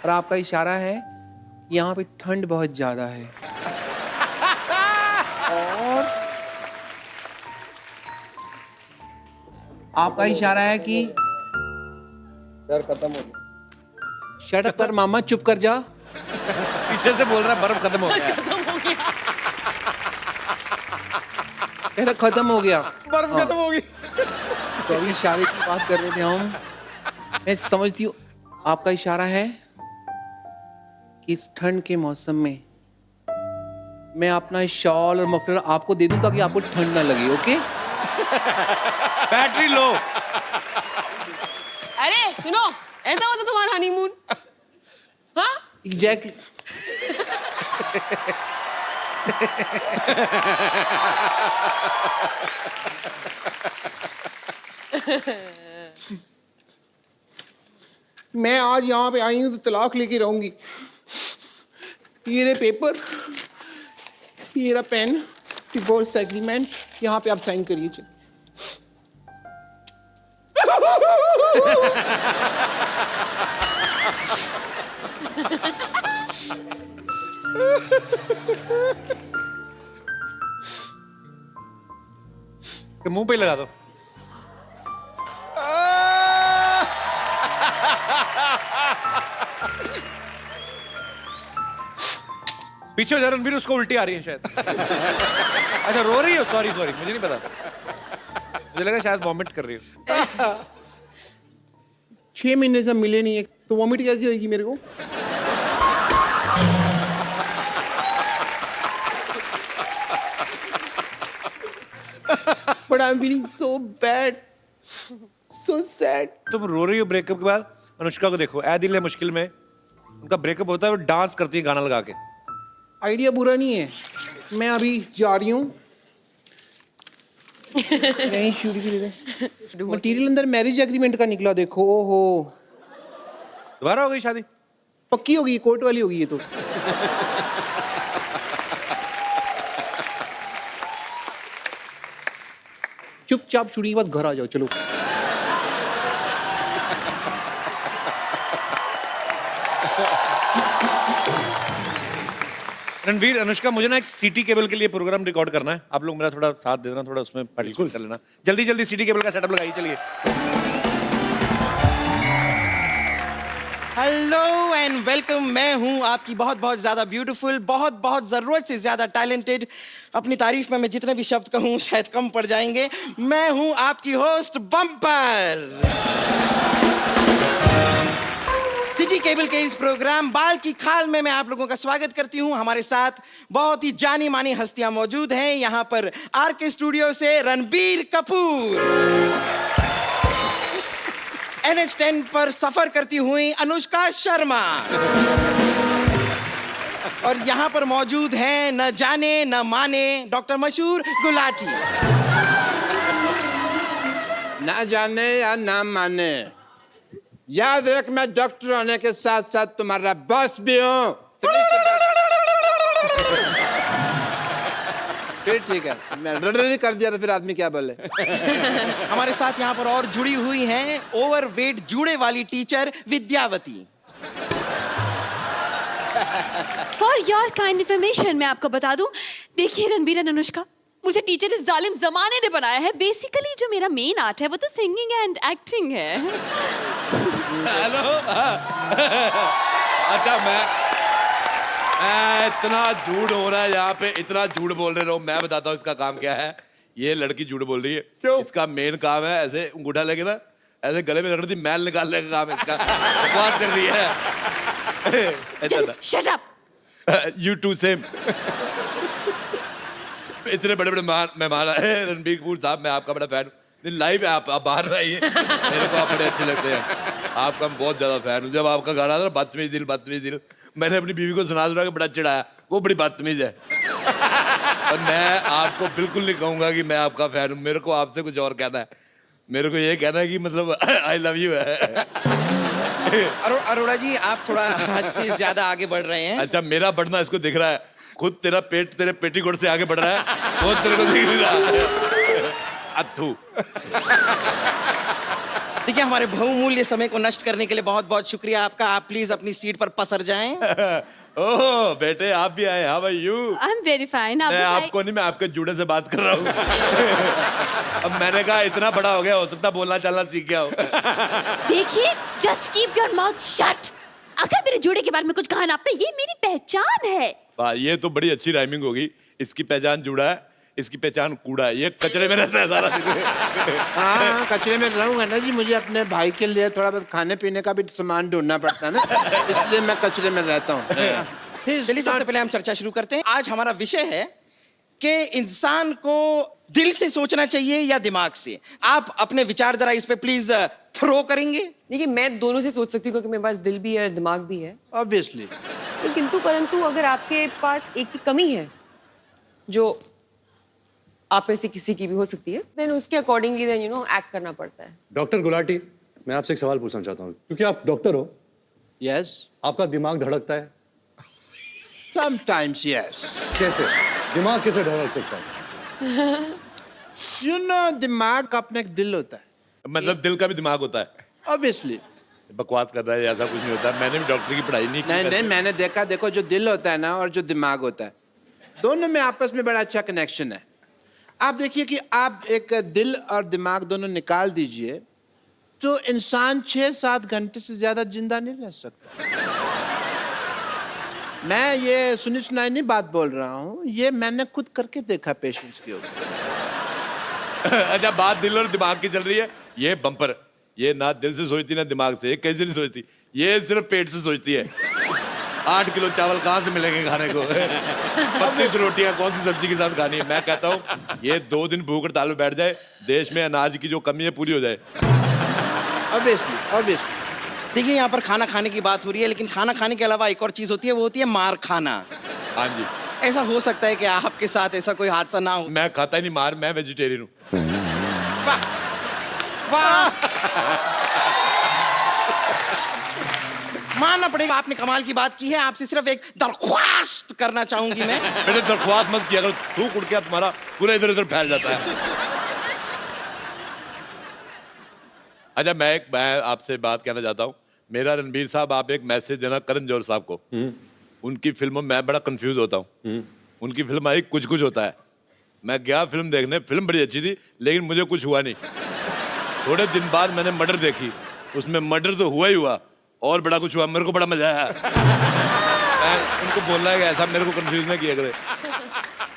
और आपका इशारा है यहाँ पे ठंड बहुत ज्यादा है। और आपका इशारा है कि यार खत्म हो गया। शट अप कर मामा, चुप कर जा। पीछे से बोल रहा है बर्फ खत्म हो गया। कहता खत्म हो गया, बर्फ खत्म हो गई। तो अभी इशारे की बात कर रहे थे हम। मैं समझती हूँ आपका इशारा है कि इस ठंड के मौसम में मैं अपना शॉल और मफलर आपको दे दूं ताकि आपको ठंड ना लगे। ओके? Battery low. अरे सुनो, ऐसा होता तुम्हारा हनीमून? हाँ, एग्जैक्टली। मैं आज यहाँ पे आई हूँ तो तलाक लेके रहूंगी। ये रहे पेपर, ये रहा पेन, डिवोर्स एग्रीमेंट, यहाँ पे आप साइन करिए। चलिए। मुंह पे ही लगा दो। पीछे हो जा रणबीर, उसको उल्टी आ रही है शायद। अच्छा रो रही हो? सॉरी मुझे नहीं पता, मुझे लगा शायद वॉमिट कर रही हो। 6 महीने से मिले नहीं है, तो वॉमिट कैसी होगी मेरे को? But I'm feeling so bad, so sad. तुम रो रही हो ब्रेकअप के बाद? अनुष्का को देखो, ऐ दिल है मुश्किल में, उनका ब्रेकअप होता है, वो डांस करती है गाना लगा के। आइडिया बुरा नहीं है। मैं अभी जा रही हूँ। नहीं शूट की मटीरियल अंदर मैरिज एग्रीमेंट का निकला, देखो। ओहो, दोबारा हो गई शादी? पक्की होगी, कोर्ट वाली होगी ये तो। चुपचाप शूटिंग के बाद घर आ जाओ, चलो। रणवीर, अनुष्का, मुझे ना एक सीटी केबल के लिए प्रोग्राम रिकॉर्ड करना है, आप लोग मेरा थोड़ा साथ दे देना, थोड़ा उसमें पार्टिसिपेट कर लेना। जल्दी जल्दी सीटी केबल का सेटअप लगाइए, चलिए। Hello and welcome. मैं हूं आपकी बहुत बहुत ज्यादा ब्यूटीफुल, बहुत बहुत जरूरत से ज्यादा टैलेंटेड। अपनी तारीफ में मैं जितने भी शब्द कहूं शायद कम पड़ जाएंगे। मैं हूं आपकी होस्ट बम्पर। सिटी केबल के इस प्रोग्राम बाल की खाल में मैं आप लोगों का स्वागत करती हूं। हमारे साथ बहुत ही जानी मानी हस्तियां मौजूद हैं। यहां पर आरके स्टूडियो से रणबीर कपूर, NH10 पर सफर करती हुई अनुष्का शर्मा, और यहां पर मौजूद हैं न जाने न माने डॉक्टर मशहूर गुलाटी। ना जाने या ना माने, याद रख मैं डॉक्टर होने के साथ साथ तुम्हारा बॉस भी हूं। फिर ठीक है, मैं कर दिया तो फिर आदमी क्या बोले। हमारे साथ यहाँ पर और जुड़ी हुई हैं ओवरवेट जूड़े वाली teacher Vidyavati. For your kind information मैं आपको बता दूं, देखिए रणबीर एंड अनुष्का, मुझे टीचर इस जालिम जमाने ने बनाया है। बेसिकली जो मेरा मेन आर्ट है वो तो सिंगिंग एंड एक्टिंग है। हेलो। अच्छा मैं इतना झूठ हो रहा है यहाँ पे, इतना झूठ बोल रहे हो। मैं बताता हूँ इसका काम क्या है। ये लड़की झूठ बोल रही है। क्यों? इसका मेन काम है ऐसे अंगूठा लेके ना ऐसे गले में रगड़ दी मैल निकालने का काम इसका। बकवास कर रही है। Shut up. You too same. इतने बड़े बड़े मेहमान आए। रणबीर कपूर साहब, मैं आपका बड़ा फैन हूँ। लाइव है, आप बाहर रहिए। मेरे को आप बड़े अच्छे लगते हैं। आपका मैं बहुत ज्यादा फैन हूँ। जब आपका गाना था ना बदतमीज दिल, मैंने अपनी बीवी को सुना के बड़ा चिढ़ाया, वो बड़ी बदतमीज है। और मैं आपको बिल्कुल नहीं कहूंगा कि मैं आपका फैन हूँ। मेरे को आपसे कुछ और कहना है। मेरे को ये कहना है कि मतलब आई लव यू है। अरोड़ा जी, आप थोड़ा हद से ज्यादा आगे बढ़ रहे हैं। अच्छा, मेरा बढ़ना इसको दिख रहा है। खुद तेरा पेट तेरे पेटीकोट से आगे बढ़ रहा है, वो तेरे को दिख नहीं रहा है। अथू। देखिए, हमारे बहुमूल्य समय को नष्ट करने के लिए बहुत बहुत शुक्रिया आपका। आप प्लीज अपनी सीट पर पसर जाएं। ओह बेटे, आप भी आए। How are you? I am very fine. मैं आपको नहीं, मैं आपके जूड़े से बात कर रहा हूँ। अब मैंने कहा इतना बड़ा हो गया, हो सकता बोलना चलना सीख गया हो। देखिए, just keep your mouth shut. अगर मेरे जोड़े के बारे में कुछ कहा ना आपने, ये मेरी पहचान है। वाह, ये तो बड़ी अच्छी राइमिंग होगी। इसकी पहचान जूड़ा है, इसकी पहचान कूड़ा है। ये कचरे में रहता है सारा दिन। हाँ, कचरे में रहूंगा ना जी। मुझे अपने भाई के लिए थोड़ा बहुत खाने पीने का भी सामान ढूंढना पड़ता है ना, इसलिए मैं कचरे में रहता हूँ। चलिए, सबसे पहले हम चर्चा शुरू करते हैं। आज हमारा विषय है कि इंसान को दिल से सोचना चाहिए या दिमाग से। आप अपने विचार जरा इस पे प्लीज थ्रो करेंगे। देखिए, मैं दोनों से सोच सकती हूँ क्योंकि मेरे पास दिल भी है और दिमाग भी है। ऑब्वियसली। किंतु परंतु अगर आपके पास एक की कमी है जो आप में से किसी की भी हो सकती है, देन उसके अकॉर्डिंगली देन एक्ट करना पड़ता है। डॉक्टर गुलाटी, मैं आपसे एक सवाल पूछना चाहता हूँ, क्योंकि आप डॉक्टर हो। यस। आपका दिमाग धड़कता है? Sometimes yes. कैसे? दिमाग कैसे धड़क सकता है? यू नो, दिमाग का अपना एक दिल होता है। मतलब दिल का भी दिमाग होता है? ऑब्वियसली। बकवास कर रहा है, ऐसा कुछ नहीं होता। मैंने भी डॉक्टर की पढ़ाई नहीं की। नहीं, मैंने देखा। देखो, जो दिल होता है ना और जो दिमाग होता है, दोनों में आपस में बड़ा अच्छा कनेक्शन है। आप देखिए कि आप एक दिल और दिमाग दोनों निकाल दीजिए तो इंसान 6-7 घंटे से ज्यादा जिंदा नहीं रह सकता। मैं ये सुनी सुनाई नहीं बात बोल रहा हूँ, ये मैंने खुद करके देखा पेशेंट्स के ऊपर। अच्छा, बात दिल और दिमाग की चल रही है। ये बम्पर, ये ना दिल से सोचती ना दिमाग से। ये कैसे नहीं सोचती, ये सिर्फ पेट से सोचती है। 8 किलो चावल कहाँ से मिलेंगे खाने को? 25 रोटियां कौन सी सब्जी के साथ खानी है? मैं कहता हूँ ये 2 दिन भूख हड़ताल में बैठ जाए, देश में अनाज की जो कमी है पूरी हो जाए। ऑब्वियसली। देखिए, यहाँ पर खाना खाने की बात हो रही है, लेकिन खाना खाने के अलावा एक और चीज होती है, वो होती है मार खाना। हाँ जी। ऐसा हो सकता है कि आपके साथ ऐसा कोई हादसा ना हो। मैं खाता ही नहीं मार, मैं वेजिटेरियन हूँ। वाह, मानना पड़ेगा, आपने कमाल की बात की है। आपसे सिर्फ एक दरख्वास्त करना चाहूंगी मैं। मैंने दरख्वास्त मत किया करो, थूक उड़ के तुम्हारा पूरा इधर उधर फैल जाता है। अच्छा, मैं आपसे बात कहना चाहता हूँ। मेरा रणबीर साहब, आप एक मैसेज देना करण जौहर साहब को। उनकी फिल्मों में मैं बड़ा कंफ्यूज होता हूँ। उनकी फिल्म आई कुछ कुछ होता है। मैं गया फिल्म देखने, फिल्म बड़ी अच्छी थी, लेकिन मुझे कुछ हुआ नहीं। थोड़े दिन बाद मैंने मर्डर देखी, उसमें मर्डर तो हुआ ही हुआ और बड़ा कुछ हुआ। मेरे को बड़ा मजा आया। मैं उनको बोलना है कि ऐसा मेरे को कंफ्यूज ना किया करे।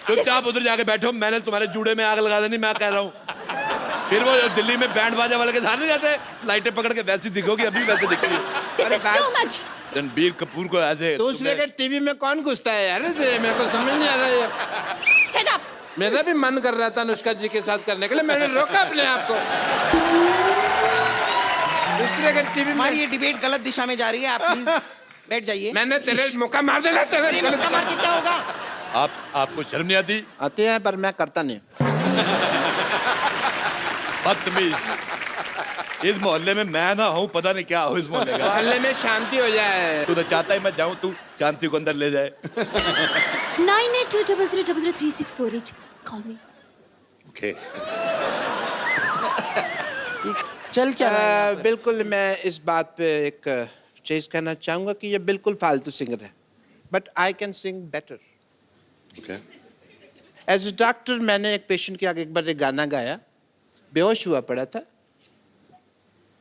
चुपचाप उधर जाके बैठो, मैंने तुम्हारे जूड़े में आग लगा देनी, मैं कह रहा हूँ। फिर वो दिल्ली में बैंड बाजा वाले के साथ नहीं जाते, लाइटें पकड़ के वैसी दिखोगी, अभी वैसे दिख रही है। रणबीर कपूर को ऐसे दूसरे के टीवी में कौन घुसता है यार? मेरे को समझ नहीं आ रहा है। Shut up. मेरा भी मन कर रहा था अनुष्का जी के साथ करने के लिए, मैंने रोका अपने आप को। दूसरे के टीवी में ये डिबेट गलत दिशा में जा रही है। आप प्लीज बैठ जाइए। मैंने तेरे मुक्का मार देना। तेरे मुक्का मार के क्या होगा? आपको शर्म नहीं आती? आती है, पर मैं करता नहीं। बदतमीज। इस मोहल्ले में मैं ना हूँ, पता नहीं क्या हो इस मोहल्ले का। मोहल्ले में शांति हो जाए। तू तो चाहता है मैं जाऊँ, तू शांति को अंदर ले जाए। 982303033648 कॉल मी। ओके। चल क्या रहा है? बिल्कुल, मैं इस बात पे एक चीज कहना चाहूंगा कि ये बिल्कुल फालतू सिंगर है। but I can sing better. Okay. As a doctor, मैंने एक पेशेंट के आगे एक बार एक गाना गाया, बेहोश हुआ पड़ा था।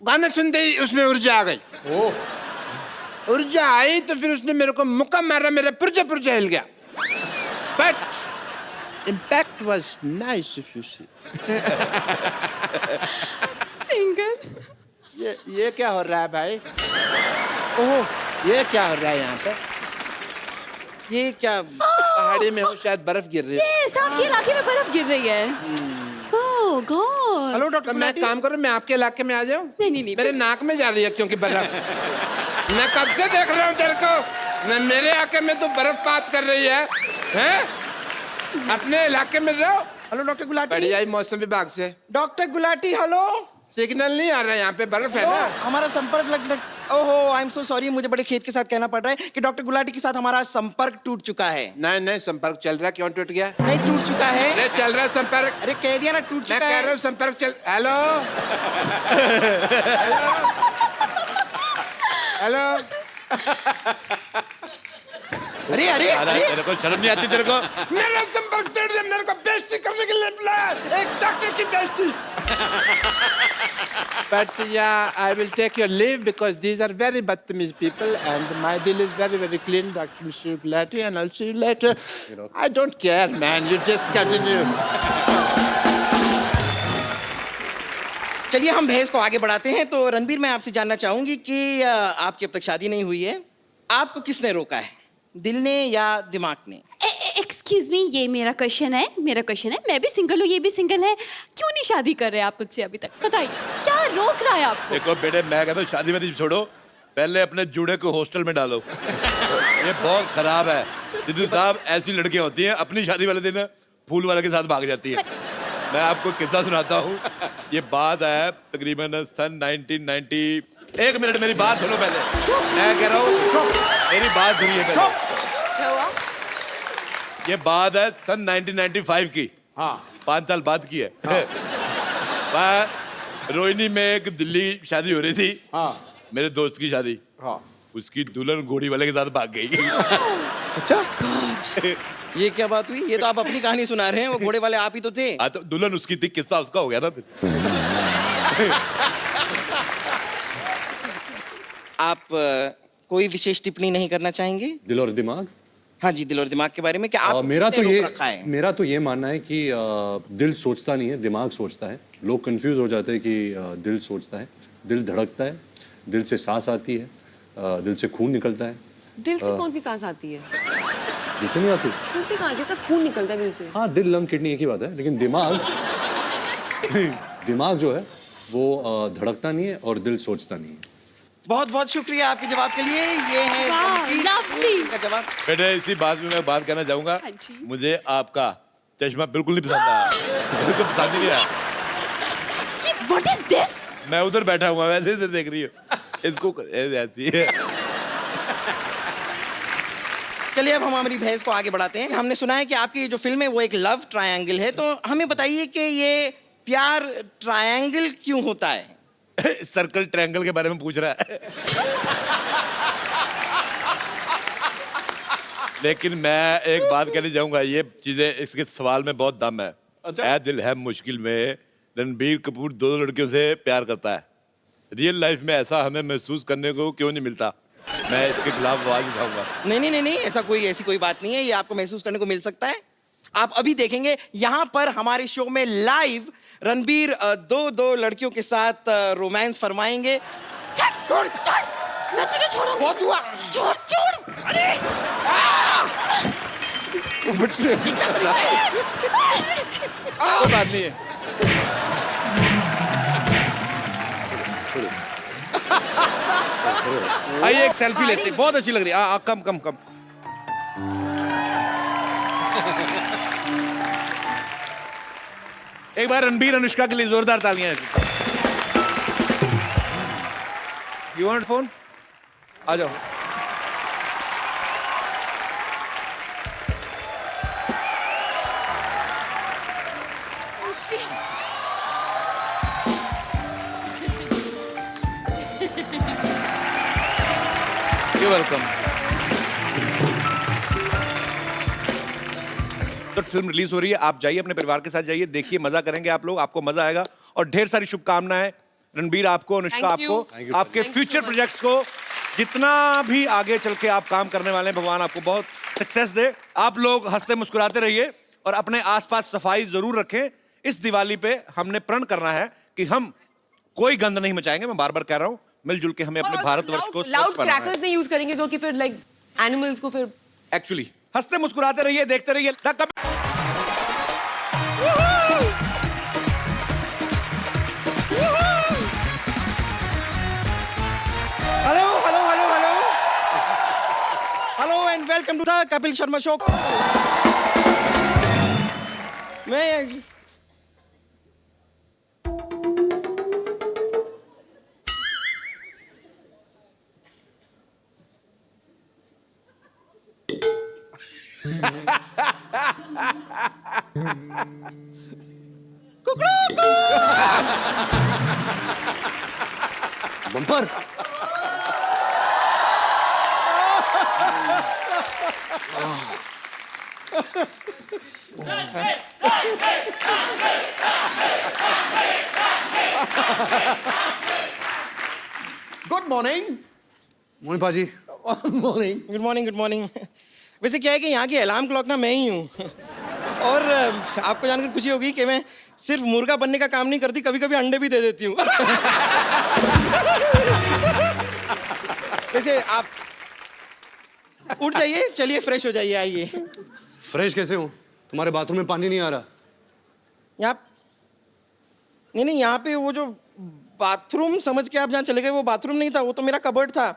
गाना सुनते ही उसमें ऊर्जा आ गई। ऊर्जा आई तो फिर उसने मेरे को मुक्का मारा, मेरा पुर्जा पुर्जा हिल गया। But impact was nice if you see. Singer ये क्या हो रहा है भाई? ओह, ये क्या हो रहा है यहाँ पे? ये क्या पहाड़ी में हो, शायद बर्फ गिर रही है। यस, आपके इलाके में बर्फ गिर रही है। ओह गॉड। हेलो डॉक्टर, मैं काम करूं, मैं आपके इलाके में आ जाऊं? नहीं। मेरे नाक में जा रही है क्योंकि बर्फ। मैं कब से देख रहा हूं तेरे को, मेरे इलाके में तो बर्फपात कर रही है, हैं? अपने इलाके में रहो। Hello doctor Gulati. बढ़िया ही मौसम विभाग से। Doctor Gulati hello. सिग्नल नहीं आ रहा है, यहाँ पे बर्फ है ना। हमारा संपर्क लग ओहो, आई एम सो सॉरी, मुझे बड़े खेद के साथ कहना पड़ रहा है कि डॉक्टर गुलाटी के साथ हमारा संपर्क टूट चुका है। नहीं, संपर्क चल रहा है। क्यों टूट गया? नहीं, टूट चुका है। अरे चल रहा है संपर्क। अरे कह दिया ना, टूट चुका है। मैं कह रहा हूँ संपर्क चल। Hello hello. अरे तेरे को शर्म नहीं आती तेरे को? मेरा संपर्क तोड़ दिया, मेरे को बेइज्जती करने के लिए बुलाया, एक डॉक्टर की बेइज्जती। But yeah, I will take your leave because these are very badtamiz people and my deal is very, very clean, Dr. Mr. Gulati, and I'll see you later. I don't care, man. You just continue. चलिए हम बहस को आगे बढ़ाते हैं। तो रणबीर, मैं आपसे जानना चाहूंगी कि आपकी अब तक शादी नहीं हुई है, आपको किसने रोका है, दिल ने या दिमाग ने? एक्सक्यूज मी, ये मेरा क्वेश्चन है। मैं भी सिंगल हूँ, ये भी सिंगल है। क्यों नहीं शादी कर रहे आप मुझसे अभी तक? बताइए, क्या रोक रहा है आपको? देखो बेटे, मैं कहता हूँ शादी वादी छोड़ो, पहले अपने जूड़े को हॉस्टल में डालो। ये बहुत खराब है सिद्धू साहब। ऐसी लड़कियां होती हैं, अपनी शादी वाले दिन फूल वाले के साथ भाग जाती है। मैं आपको किस्सा सुनाता हूँ। ये बात है तकरीबन सन 1990। एक मिनट, मेरी बात सुनो पहले। मैं कह रहा हूँ, मेरी बात सुनिए पहले। ये बात है सन 1995 की। हाँ, 5 साल बाद की है। हाँ। रोहिणी में एक दिल्ली शादी हो रही थी। हाँ। मेरे दोस्त की शादी। हाँ। उसकी दुल्हन घोड़ी वाले के साथ भाग गई। अच्छा, ये क्या बात हुई? ये तो आप अपनी कहानी सुना रहे हैं, वो घोड़े वाले आप ही तो थे। हाँ, तो दुल्हन उसकी थी, किस्सा उसका हो गया ना फिर। आप कोई विशेष टिप्पणी नहीं करना चाहेंगे? दिल और दिमाग? हाँ जी, दिल और दिमाग के बारे में क्या आप मेरा तो ये मानना है कि दिल सोचता नहीं है, दिमाग सोचता है। लोग कंफ्यूज हो जाते हैं कि दिल सोचता है। दिल धड़कता है, दिल से सांस आती है, दिल से खून निकलता है। दिल से कौन सी सांस आती है? दिल से नहीं आती? दिल से कहाँ? सिर्फ खून निकलता है दिल से। हाँ, दिल, लंग, किडनी एक ही बात है। लेकिन दिमाग जो है वो धड़कता नहीं है और दिल सोचता नहीं है। बहुत बहुत शुक्रिया आपके जवाब के लिए। ये है का जवाब। बेटे, इसी बात में मैं बात करना चाहूंगा। मुझे आपका चश्मा बिल्कुल नहीं पसंद आया। बिल्कुल पसंद नहीं आया। What is this? मैं उधर बैठा हुआ, वैसे से देख रही हूँ इसको, ऐसी है। चलिए अब हम हमारी बहस को आगे बढ़ाते हैं। हमने सुना है कि आपकी जो फिल्म है वो एक लव ट्रायंगल है, तो हमें बताइए कि ये प्यार ट्रायंगल क्यों होता है? सर्कल ट्रायंगल के बारे में पूछ रहा है। लेकिन मैं एक बात कहना चाहूंगा, ये चीजें, इसके सवाल में बहुत दम है। ऐ दिल है मुश्किल में, रणबीर कपूर 2 लड़कियों से प्यार करता है। रियल लाइफ में ऐसा हमें महसूस करने को क्यों नहीं मिलता? मैं इसके खिलाफ आवाज उठाऊंगा। नहीं, ऐसी कोई बात नहीं है। ये आपको महसूस करने को मिल सकता है। आप अभी देखेंगे यहाँ पर हमारे शो में लाइव रणबीर 2 लड़कियों के साथ रोमांस फरमाएंगे। छोड़, मैं तुझे छोड़ूंगा। बहुत हुआ। छोड़। अरे कोई बात नहीं है। आइए एक सेल्फी लेते हैं, बहुत अच्छी लग रही है। कम। एक बार रणबीर अनुष्का के लिए जोरदार तालियां। You want phone? आ जाओ। You're welcome. फिल्म रिलीज हो रही है, आप जाइए अपने परिवार के साथ जाइए, देखिए, मजा करेंगे आप लोग, आपको मजा आएगा। और ढेर सारी शुभकामनाएं रणबीर आपको, अनुष्का Thank you. आपको, आपके फ्यूचर प्रोजेक्ट्स को, जितना भी आगे चल के आप काम करने वाले हैं, भगवान आपको बहुत सक्सेस दे। आप लोग हंसते मुस्कुराते रहिए और अपने आसपास सफाई जरूर रखें। इस दिवाली पे हमने प्रण करना है कि हम कोई गंद नहीं मचाएंगे, मैं बार बार कह रहा हूँ। मिलजुल के हमें अपने भारतवर्ष को स्वच्छ लाउड बनाना है। क्रैकर्स नहीं यूज करेंगे क्योंकि फिर लाइक एनिमल्स को फिर एक्चुअली हंसते मुस्कुराते रहिए, देखते रहिए। Hello and welcome to the Kapil Sharma show. मैं bumper. Good morning. Mohan paaji. Morning. Good morning, good morning. वैसे क्या है कि यहाँ की अलार्म क्लॉक ना मैं ही हूँ। और आपको जानकर खुशी होगी कि मैं सिर्फ मुर्गा बनने का काम नहीं करती, कभी कभी अंडे भी दे देती हूँ। वैसे आप उठ जाइए, चलिए फ्रेश हो जाइए, आइए। फ्रेश कैसे हूँ? तुम्हारे बाथरूम में पानी नहीं आ रहा? यहाँ नहीं, यहाँ पे वो जो बाथरूम समझ के आप जहाँ चले गए, वो बाथरूम नहीं था, वो तो मेरा कबर्ड था।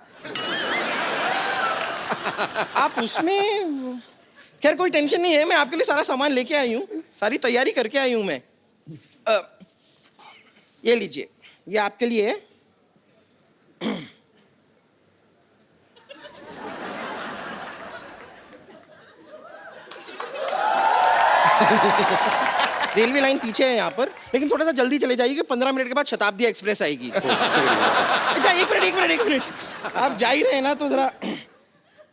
आप उसमें, खैर कोई टेंशन नहीं है, मैं आपके लिए सारा सामान लेके आई हूँ, सारी तैयारी करके आई हूँ मैं। ये लीजिए, ये आपके लिए है। रेलवे लाइन पीछे है यहाँ पर, लेकिन थोड़ा सा जल्दी चले जाइए, 15 मिनट के बाद शताब्दी एक्सप्रेस आएगी। अच्छा, एक मिनट, आप जा ही रहे हैं ना, तो जरा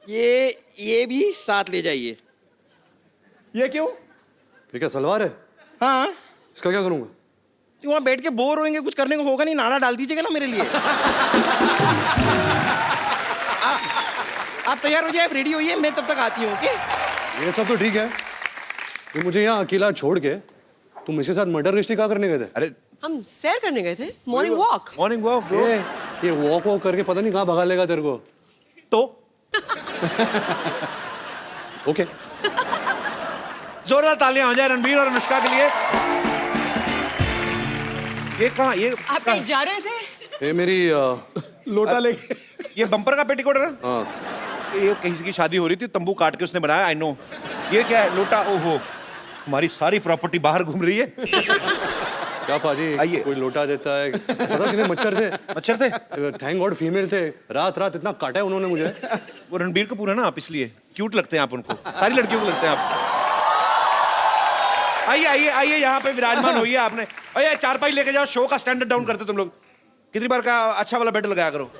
ये भी साथ ले जाइए। ये क्यों? ये क्या सलवार है? हाँ। इसका क्या करूँगा? तो वहाँ बैठ के बोर होएंगे, कुछ करने को होगा नहीं, नाना डाल दीजिएगा ना मेरे लिए। आप तैयार हो जाए, आप रेडी होइए, मैं तब तक आती हूँ। ओके? ये सब तो ठीक है, ये मुझे यहाँ अकेला छोड़ के तुम इसके साथ मर्डर मिस्ट्री क्या करने गए थे? अरे हम सैर करने गए थे, मॉर्निंग वॉक। Morning walk. ये वॉक करके पता नहीं कहाँ भगा लेगा तेरे को। तो ओके, जोरदार तालियां हो जाए रणबीर और अनुष्का के लिए। ये कहाँ, ये आप कहीं जा रहे थे? ये मेरी लोटा लेके। ये बम्पर का पेटीकोट है ना? हाँ। ये किसी की शादी हो रही थी, तंबू काट के उसने बनाया। I know. ये क्या है? लोटा। ओहो, हमारी सारी प्रॉपर्टी बाहर घूम रही है। क्या पाजी, आइए। कोई लोटा देता है? पता कितने मच्छर थे? मच्छर थे? थैंक गॉड फीमेल थे। रात रात इतना काटा है उन्होंने मुझे। वो रणबीर कपूर है ना आप, इसलिए क्यूट लगते हैं आप उनको, सारी लड़कियों को लगते हैं आप। आइए आइए आइए, यहाँ पे विराजमान होइए आपने। अरे चारपाई लेके जाओ, शो का स्टैंडर्ड डाउन करते तुम लोग। कितनी बार का अच्छा वाला बेड लगाया करो।